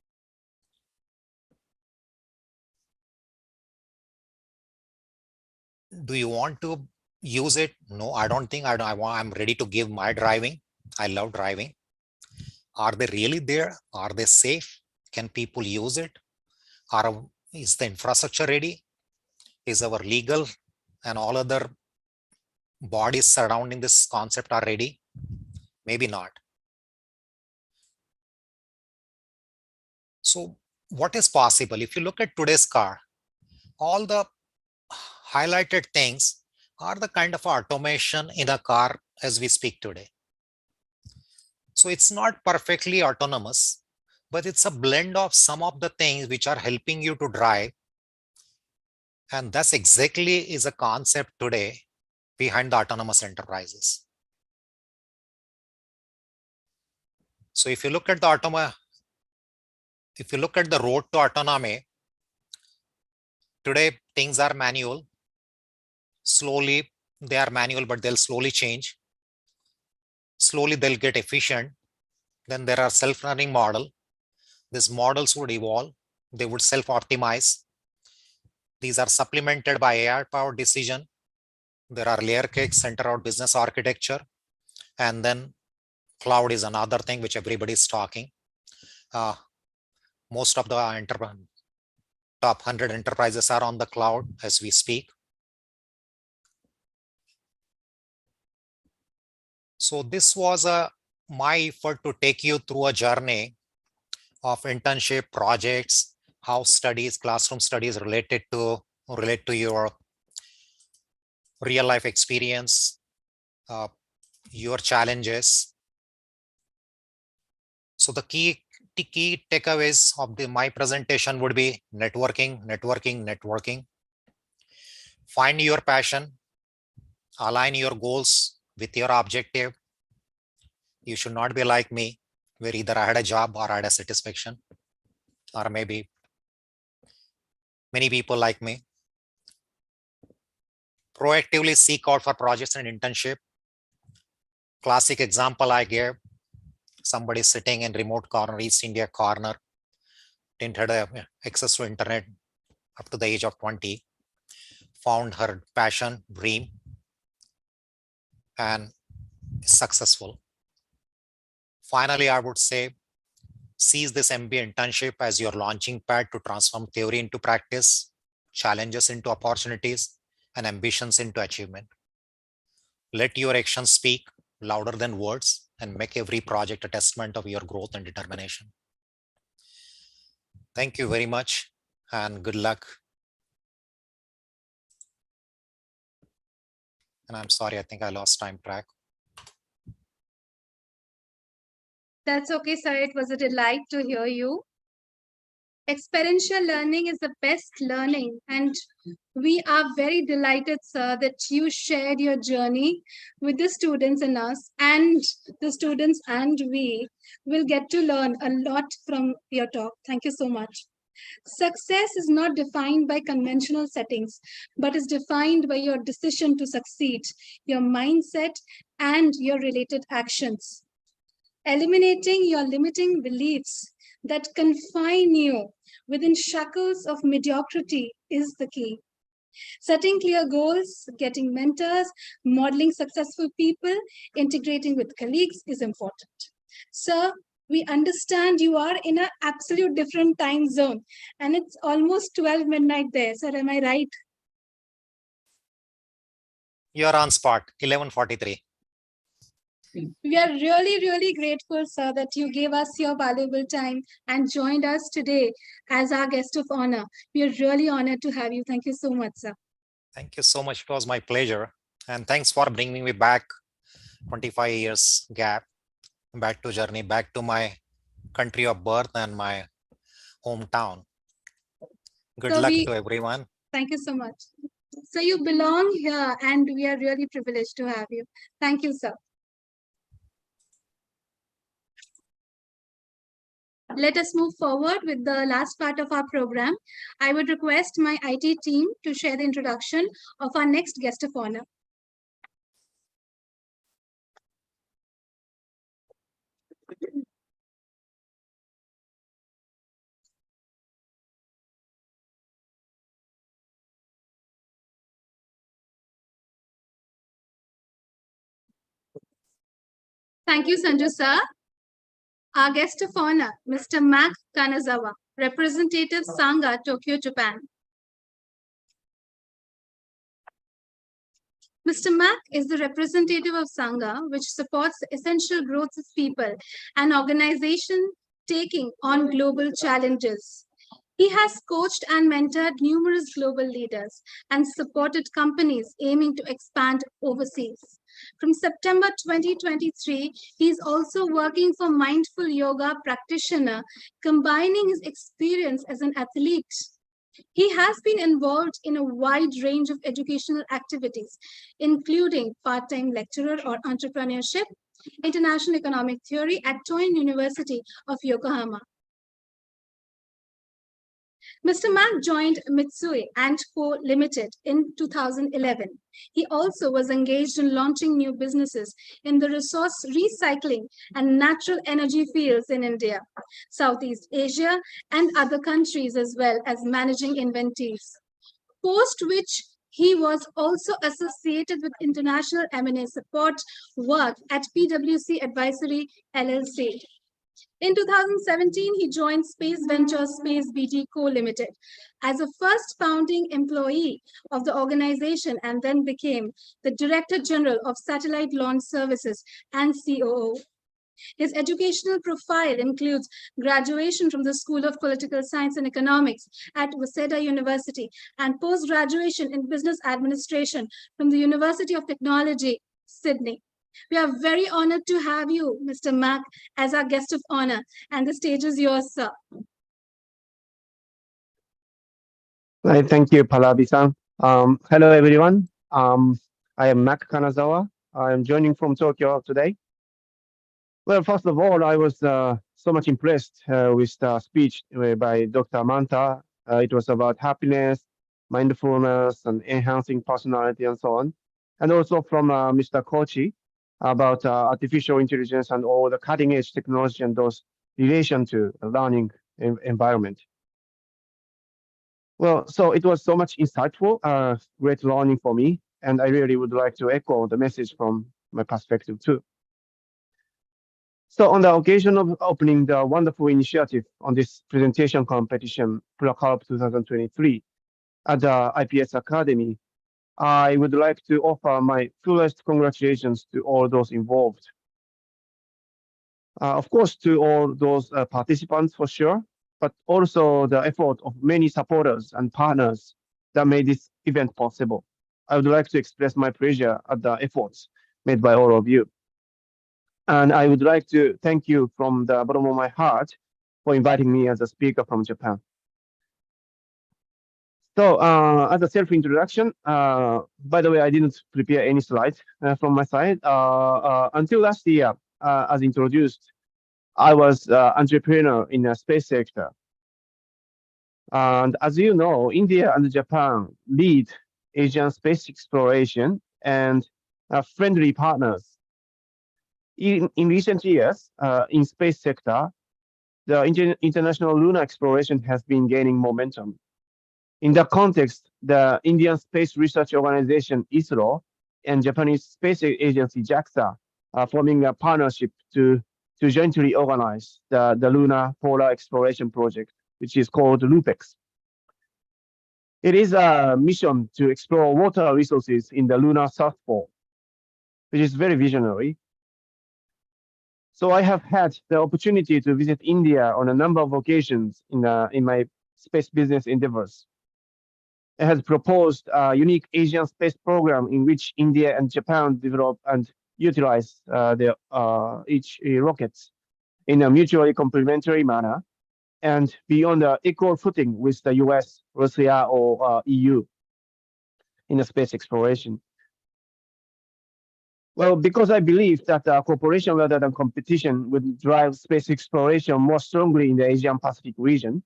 Do you want to use it? No, I don't think. I'm ready to give my driving. I love driving. Are they really there? Are they safe? Can people use it? Is the infrastructure ready? Is our legal and all other bodies surrounding this concept are ready? Maybe not. So what is possible? If you look at today's car, all the highlighted things are the kind of automation in a car as we speak today. So it's not perfectly autonomous, but it's a blend of some of the things which are helping you to drive. And that's exactly is a concept today behind the autonomous enterprises. So if you look at the road to autonomy, today things are manual. Slowly they are manual, but they'll slowly change. Slowly they'll get efficient. Then there are self-learning model. These models would evolve. They would self-optimize. These are supplemented by AI-powered decision. There are layer cake, center out business architecture. And then cloud is another thing which everybody is talking. Most of the top 100 enterprises are on the cloud as we speak. So this was my effort to take you through a journey of internship projects, how studies, classroom studies relate to your real life experience, your challenges. So the key takeaways of my presentation would be networking, networking, networking. Find your passion, align your goals with your objective. You should not be like me, where either I had a job or I had a satisfaction, or maybe many people like me. Proactively seek out for projects and internship. Classic example I gave, somebody sitting in remote corner, East India corner, didn't have access to internet up to the age of 20, found her passion, dream, and is successful. Finally, I would say, seize this MBA internship as your launching pad to transform theory into practice, challenges into opportunities, and ambitions into achievement. Let your actions speak louder than words and make every project a testament of your growth and determination. Thank you very much. and good luck. And I'm sorry, I think I lost time track. That's okay, sir. It was a delight to hear you. Experiential learning is the best learning, and we are very delighted, sir, that you shared your journey with the students and us, and the students and we will get to learn a lot from your talk. Thank you so much. Success is not defined by conventional settings, but is defined by your decision to succeed, your mindset, and your related actions. Eliminating your limiting beliefs that confine you within shackles of mediocrity is the key. Setting clear goals, getting mentors, modeling successful people, integrating with colleagues is important. Sir, we understand you are in an absolute different time zone and it's almost 12 midnight there. Sir, am I right? You're on spot, 11:43. We are really, really grateful, sir, that you gave us your valuable time and joined us today as our guest of honor. We are really honored to have you. Thank you so much, sir. Thank you so much. It was my pleasure. And thanks for bringing me back 25 years gap, back to journey, back to my country of birth and my hometown. Good So luck to everyone. Thank you so much. So you belong here and we are really privileged to have you. Thank you, sir. Let us move forward with the last part of our program. I would request my IT team to share the introduction of our next guest of honor. Thank you, Sanju sir. Our guest of honor, Mr. Mac Kanazawa, Representative Sangha, Tokyo, Japan. Mr. Mac is the representative of Sangha, which supports the essential growth of people and organizations taking on global challenges. He has coached and mentored numerous global leaders and supported companies aiming to expand overseas. From September 2023, he is also working for Mindful Yoga practitioner, combining his experience as an athlete. He has been involved in a wide range of educational activities, including part-time lecturer or entrepreneurship, international economic theory at Toin University of Yokohama. Mr. Mac joined Mitsui & Co. Limited in 2011. He also was engaged in launching new businesses in the resource recycling and natural energy fields in India, Southeast Asia, and other countries, as well as managing inventories, post which he was also associated with international M&A support work at PwC Advisory LLC. In 2017, he joined Space Ventures Space BT Co. Limited as a first founding employee of the organization and then became the Director General of Satellite Launch Services and COO. His educational profile includes graduation from the School of Political Science and Economics at Waseda University and post-graduation in Business Administration from the University of Technology, Sydney. We are very honored to have you, Mr. Mac, as our guest of honor, and the stage is yours, sir. Right, thank you, Pallavi-san. Hello, everyone. I am Mac Kanazawa. I am joining from Tokyo today. Well, first of all, I was so much impressed with the speech by Dr. Manta. It was about happiness, mindfulness, and enhancing personality, and so on. And also from Mr. Kochi about artificial intelligence and all the cutting-edge technology and those relation to the learning environment. Well, so it was so much insightful, great learning for me, and I really would like to echo the message from my perspective too. So on the occasion of opening the wonderful initiative on this presentation competition, Prakalp 2023, at the IPS Academy, I would like to offer my fullest congratulations to all those involved. Of course, to all those participants for sure, but also the effort of many supporters and partners that made this event possible. I would like to express my pleasure at the efforts made by all of you. And I would like to thank you from the bottom of my heart for inviting me as a speaker from Japan. So as a self-introduction, by the way, I didn't prepare any slides from my side. Until last year, as introduced, I was entrepreneur in the space sector. And as you know, India and Japan lead Asian space exploration and are friendly partners. In recent years, in space sector, the international lunar exploration has been gaining momentum. In that context, the Indian Space Research Organization ISRO and Japanese Space Agency JAXA are forming a partnership to jointly organize the Lunar Polar Exploration Project, which is called LUPEX. It is a mission to explore water resources in the lunar South Pole, which is very visionary. So I have had the opportunity to visit India on a number of occasions in my space business endeavors. It has proposed a unique Asian space program in which India and Japan develop and utilize their each rockets in a mutually complementary manner and be on the equal footing with the US, Russia, or EU in the space exploration. Well, because I believe that cooperation rather than competition would drive space exploration more strongly in the Asian Pacific region.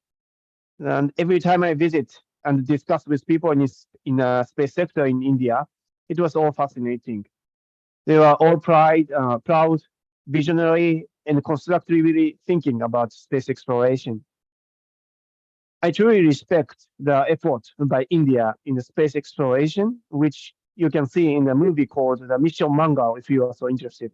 And every time I visit and discuss with people in the space sector in India, it was all fascinating. They were all proud, visionary, and constructively thinking about space exploration. I truly respect the effort by India in the space exploration, which you can see in the movie called The Mission Manga, if you are so interested.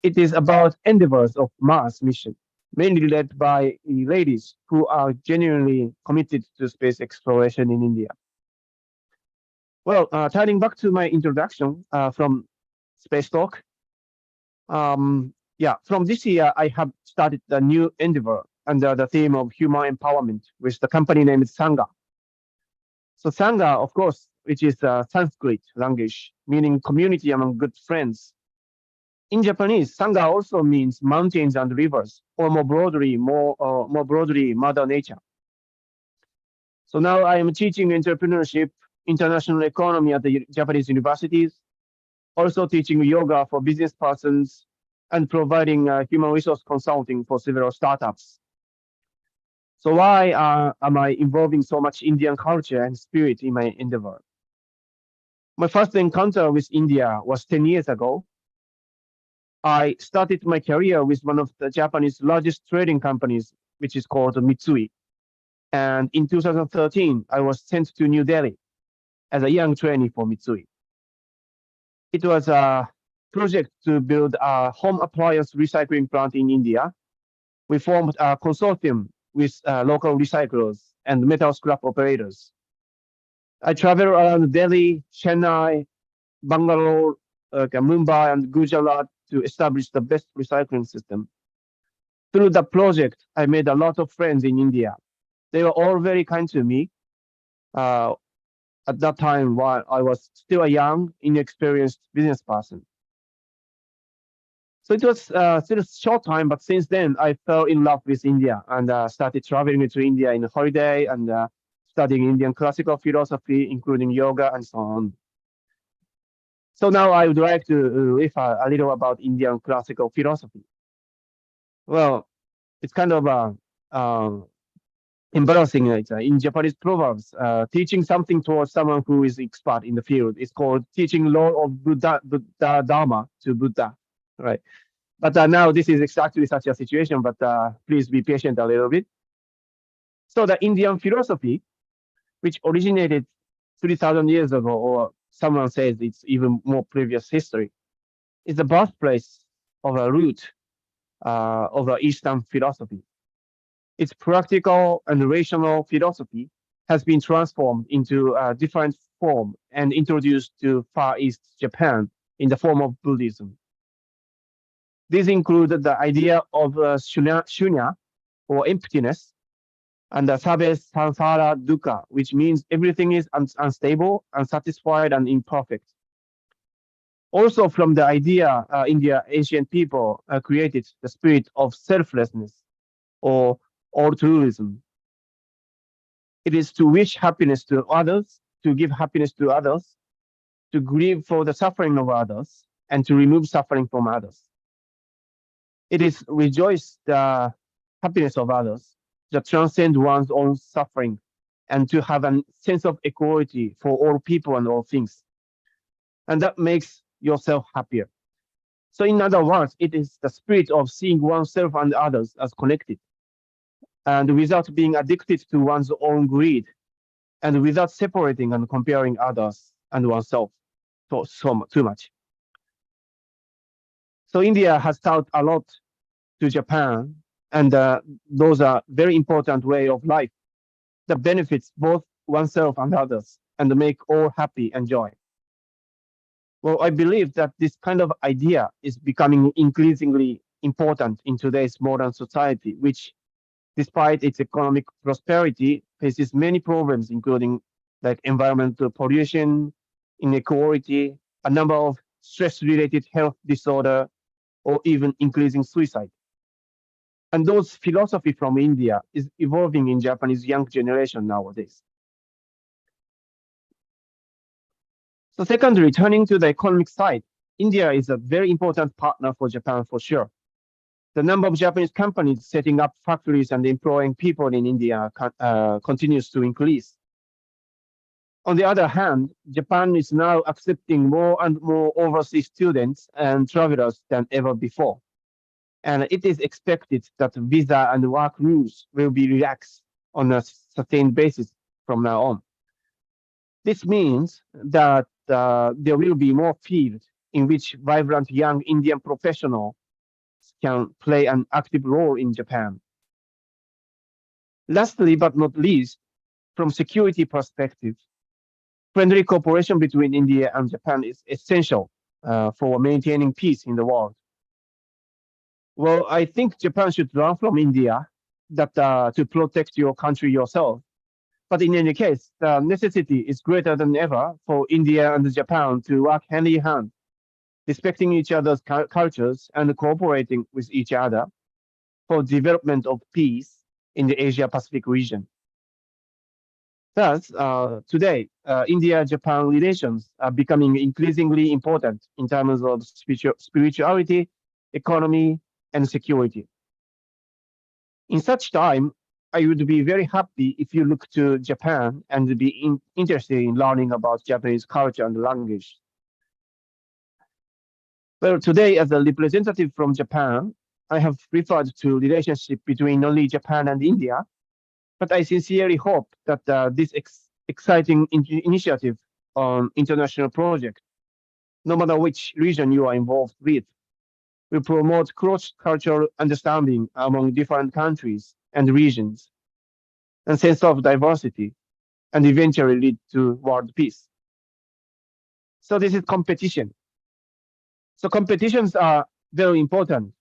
It is about endeavors of Mars mission, mainly led by ladies who are genuinely committed to space exploration in India. Well, turning back to my introduction from Space Talk, from this year, I have started a new endeavor under the theme of human empowerment with the company named Sangha. So Sangha, of course, which is a Sanskrit language, meaning community among good friends. In Japanese, Sangha also means mountains and rivers, or more broadly, Mother Nature. So now I am teaching entrepreneurship, international economy at the Japanese universities, also teaching yoga for business persons, and providing human resource consulting for several startups. So why am I involving so much Indian culture and spirit in my endeavor? My first encounter with India was 10 years ago. I started my career with one of the Japanese largest trading companies, which is called Mitsui. And in 2013, I was sent to New Delhi as a young trainee for Mitsui. It was a project to build a home appliance recycling plant in India. We formed a consortium with local recyclers and metal scrap operators. I traveled around Delhi, Chennai, Bangalore, Mumbai, and Gujarat to establish the best recycling system. Through the project, I made a lot of friends in India. They were all very kind to me. At that time, while I was still a young, inexperienced business person. So it was still a short time, but since then I fell in love with India and started traveling to India in a holiday and studying Indian classical philosophy, including yoga and so on. So now I would like to riff a little about Indian classical philosophy. Well, it's kind of embarrassing. In Japanese proverbs, teaching something towards someone who is expert in the field is called teaching law of Buddha Dharma to Buddha, right? But now this is exactly such a situation, but please be patient a little bit. So the Indian philosophy, which originated 3,000 years ago, or someone says it's even more previous history, is the birthplace of a root of Eastern philosophy. Its practical and rational philosophy has been transformed into a different form and introduced to Far East Japan in the form of Buddhism. These included the idea of shunya, or emptiness, and the sabe sansara dukkha, which means everything is unstable, unsatisfied, and imperfect. Also, from the idea, India ancient people created the spirit of selflessness or altruism. It is to wish happiness to others, to give happiness to others, to grieve for the suffering of others, and to remove suffering from others. It is rejoice the happiness of others, to transcend one's own suffering, and to have a sense of equality for all people and all things. And that makes yourself happier. So in other words, it is the spirit of seeing oneself and others as connected, and without being addicted to one's own greed, and without separating and comparing others and oneself too much. So India has taught a lot to Japan, and those are very important way of life that benefits both oneself and others, and make all happy and joy. Well, I believe that this kind of idea is becoming increasingly important in today's modern society, which, despite its economic prosperity, faces many problems, including like environmental pollution, inequality, a number of stress-related health disorder, or even increasing suicide. And those philosophy from India is evolving in Japanese young generation nowadays. So secondly, turning to the economic side, India is a very important partner for Japan for sure. The number of Japanese companies setting up factories and employing people in India continues to increase. On the other hand, Japan is now accepting more and more overseas students and travelers than ever before. And it is expected that visa and work rules will be relaxed on a sustained basis from now on. This means that there will be more fields in which vibrant young Indian professionals can play an active role in Japan. Lastly, but not least, from security perspective, friendly cooperation between India and Japan is essential for maintaining peace in the world. Well, I think Japan should learn from India that to protect your country yourself. But in any case, the necessity is greater than ever for India and Japan to work hand in hand, respecting each other's cultures and cooperating with each other for development of peace in the Asia-Pacific region. Thus, today, India-Japan relations are becoming increasingly important in terms of spirituality, economy, and security. In such time, I would be very happy if you look to Japan and be interested in learning about Japanese culture and language. Well, today, as a representative from Japan, I have referred to relationship between only Japan and India, but I sincerely hope that this exciting initiative on international project, no matter which region you are involved with, will promote cross-cultural understanding among different countries and regions, and sense of diversity, and eventually lead to world peace. So this is competition. So competitions are very important,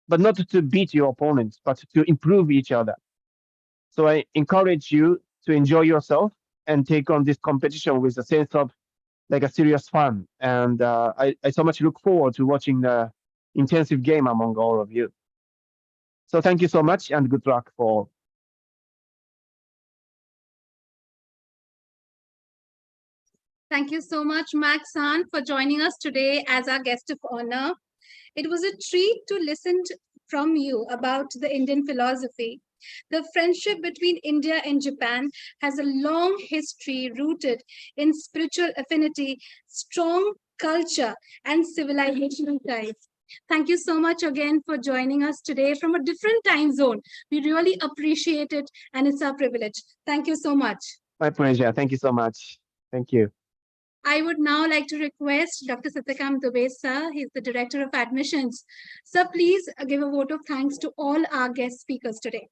but not to beat your opponents, but to improve each other. So I encourage you to enjoy yourself and take on this competition with a sense of like a serious fun. And I so much look forward to watching the intensive game among all of you. So thank you so much and good luck for all. Thank you so much, Max-san, for joining us today as our guest of honor. It was a treat to listen from you about the Indian philosophy. The friendship between India and Japan has a long history rooted in spiritual affinity, strong culture, and civilizational ties. Thank you so much again for joining us today from a different time zone. We really appreciate it, and it's our privilege. Thank you so much. My pleasure. Thank you so much. Thank you. I would now like to request Dr. Satyakam Dubey, sir. He's the Director of Admissions. Sir, please give a vote of thanks to all our guest speakers today.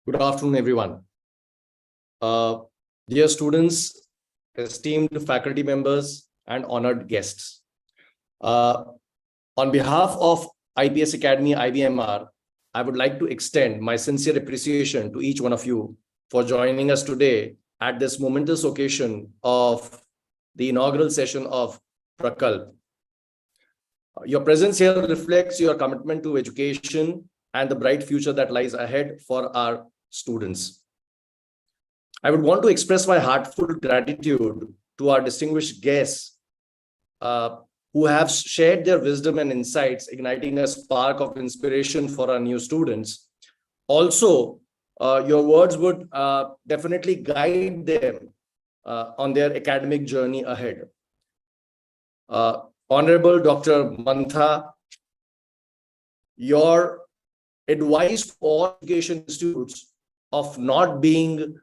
Good afternoon, everyone. Dear students, esteemed faculty members, and honored guests. On On behalf of IPS Academy IBMR, I would like to extend my sincere appreciation to each one of you for joining us today at this momentous occasion of the inaugural session of Prakalp. Your presence here reflects your commitment to education and the bright future that lies ahead for our students. I would want to express my heartfelt gratitude to our distinguished guests who have shared their wisdom and insights, igniting a spark of inspiration for our new students. Also, your words would definitely guide them on their academic journey ahead. Honorable Dr. Mantha, your advice for all education institutes of not being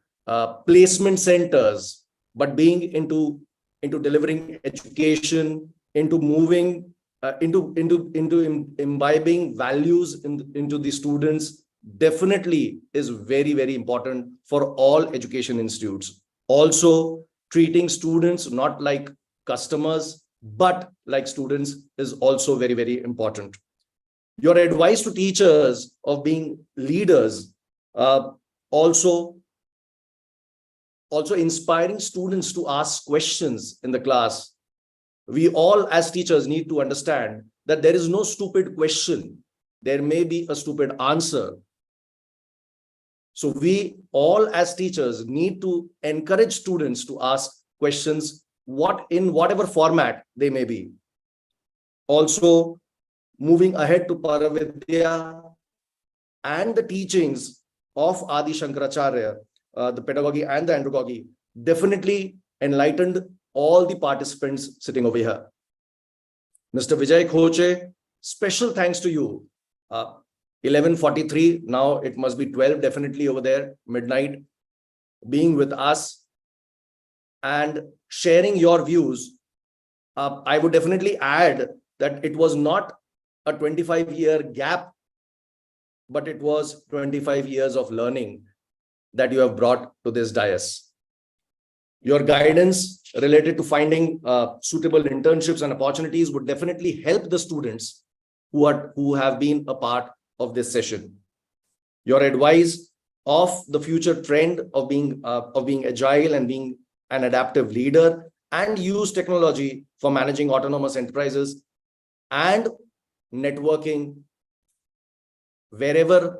placement centers, but being into delivering education, into moving, into imbibing values into the students, definitely is very, very important for all education institutes. Also, treating students not like customers, but like students is also very, very important. Your advice to teachers of being leaders, also inspiring students to ask questions in the class. We all as teachers need to understand that there is no stupid question. There may be a stupid answer. So we all as teachers need to encourage students to ask questions in whatever format they may be. Also, moving ahead to Paravidya and the teachings of Adi Shankaracharya, the pedagogy and the andragogy, definitely enlightened all the participants sitting over here. Mr. Vijay Khoche, special thanks to you. 11:43, now it must be 12, definitely over there, midnight, being with us and sharing your views. I would definitely add that it was not a 25-year gap, but it was 25 years of learning that you have brought to this dais. Your guidance related to finding suitable internships and opportunities would definitely help the students who have been a part of this session. Your advice of the future trend of being agile and being an adaptive leader and use technology for managing autonomous enterprises and networking wherever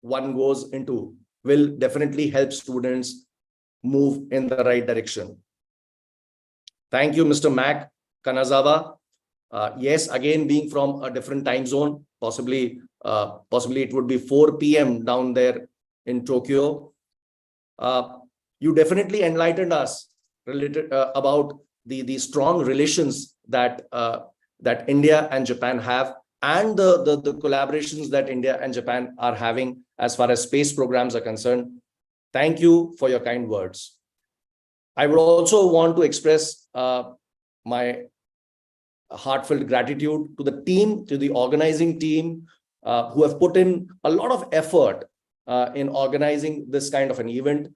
one goes into will definitely help students move in the right direction. Thank you, Mr. Mac Kanazawa. Yes, again, being from a different time zone, possibly it would be 4 p.m. down there in Tokyo. You definitely enlightened us related about the strong relations that India and Japan have, and the collaborations that India and Japan are having as far as space programs are concerned. Thank you for your kind words. I would also want to express my heartfelt gratitude to the team, to the organizing team, who have put in a lot of effort in organizing this kind of an event.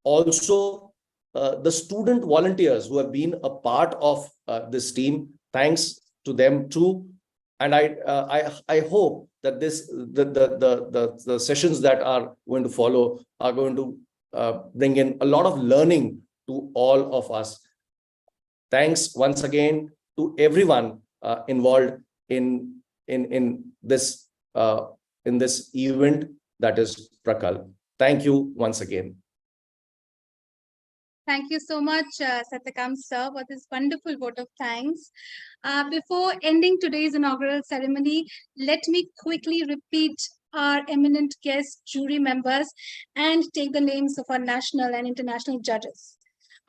Also, the student volunteers who have been a part of this team, thanks to them too. And I hope that the sessions that are going to follow are going to bring in a lot of learning to all of us. Thanks once again to everyone involved in this event, that is Prakalp. Thank you once again. Thank you so much, Satyakam sir, for this wonderful vote of thanks. Before ending today's inaugural ceremony, let me quickly repeat our eminent guest jury members and take the names of our national and international judges.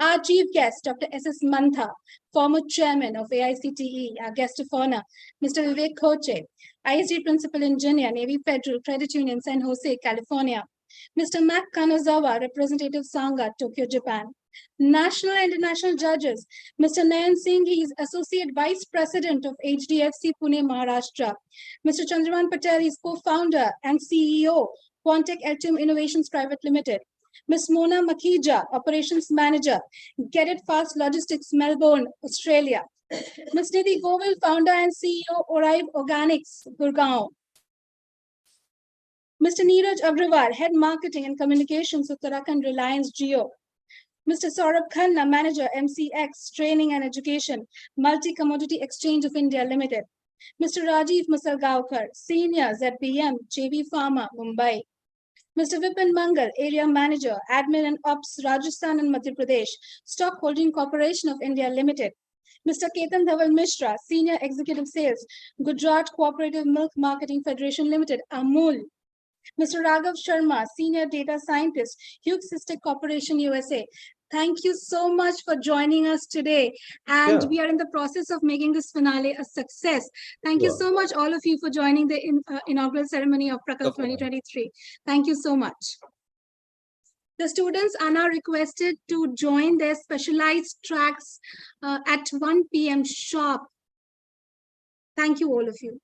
Our chief guest, Dr. S.S. Mantha, former chairman of AICTE, our guest of honor, Mr. Vivek Khoche, ISD Principal Engineer, Navy Federal Credit Union, San Jose, California, Mr. Mac Kanazawa, Representative Sangha, Tokyo, Japan. National and international judges, Mr. Nayan Singh, he is Associate Vice President of HDFC Pune, Maharashtra. Mr. Chandravan Patel is co-founder and CEO, Quantec Altium Innovations Private Limited. Ms. Mona Makhija, Operations Manager, Get It Fast Logistics, Melbourne, Australia. Ms. Nidhi Govil, founder and CEO, Orive Organics, Gurgaon. Mr. Neeraj Agrawal, Head Marketing and Communications, Uttarakhand Reliance Jio. Mr. Saurabh Khanna, Manager, MCX, Training and Education, Multi-Commodity Exchange of India Limited. Mr. Rajiv Masalgaonkar, Senior, ZPM, JV Pharma, Mumbai. Mr. Vipin Mangal, Area Manager, Admin and Ops, Rajasthan and Madhya Pradesh, Stock Holding Corporation of India Limited. Mr. Ketan Dhaval Mishra, Senior Executive Sales, Gujarat Cooperative Milk Marketing Federation Limited, Amul. Mr. Raghav Sharma, Senior Data Scientist, Hughes System Corporation, USA. Thank you so much for joining us today. And Yeah. we are in the process of making this finale a success. Thank you Sure. so much, all of you, for joining the inaugural ceremony of Prakalp Okay. 2023. Thank you so much. The students are now requested to join their specialized tracks at 1 p.m. sharp. Thank you, all of you.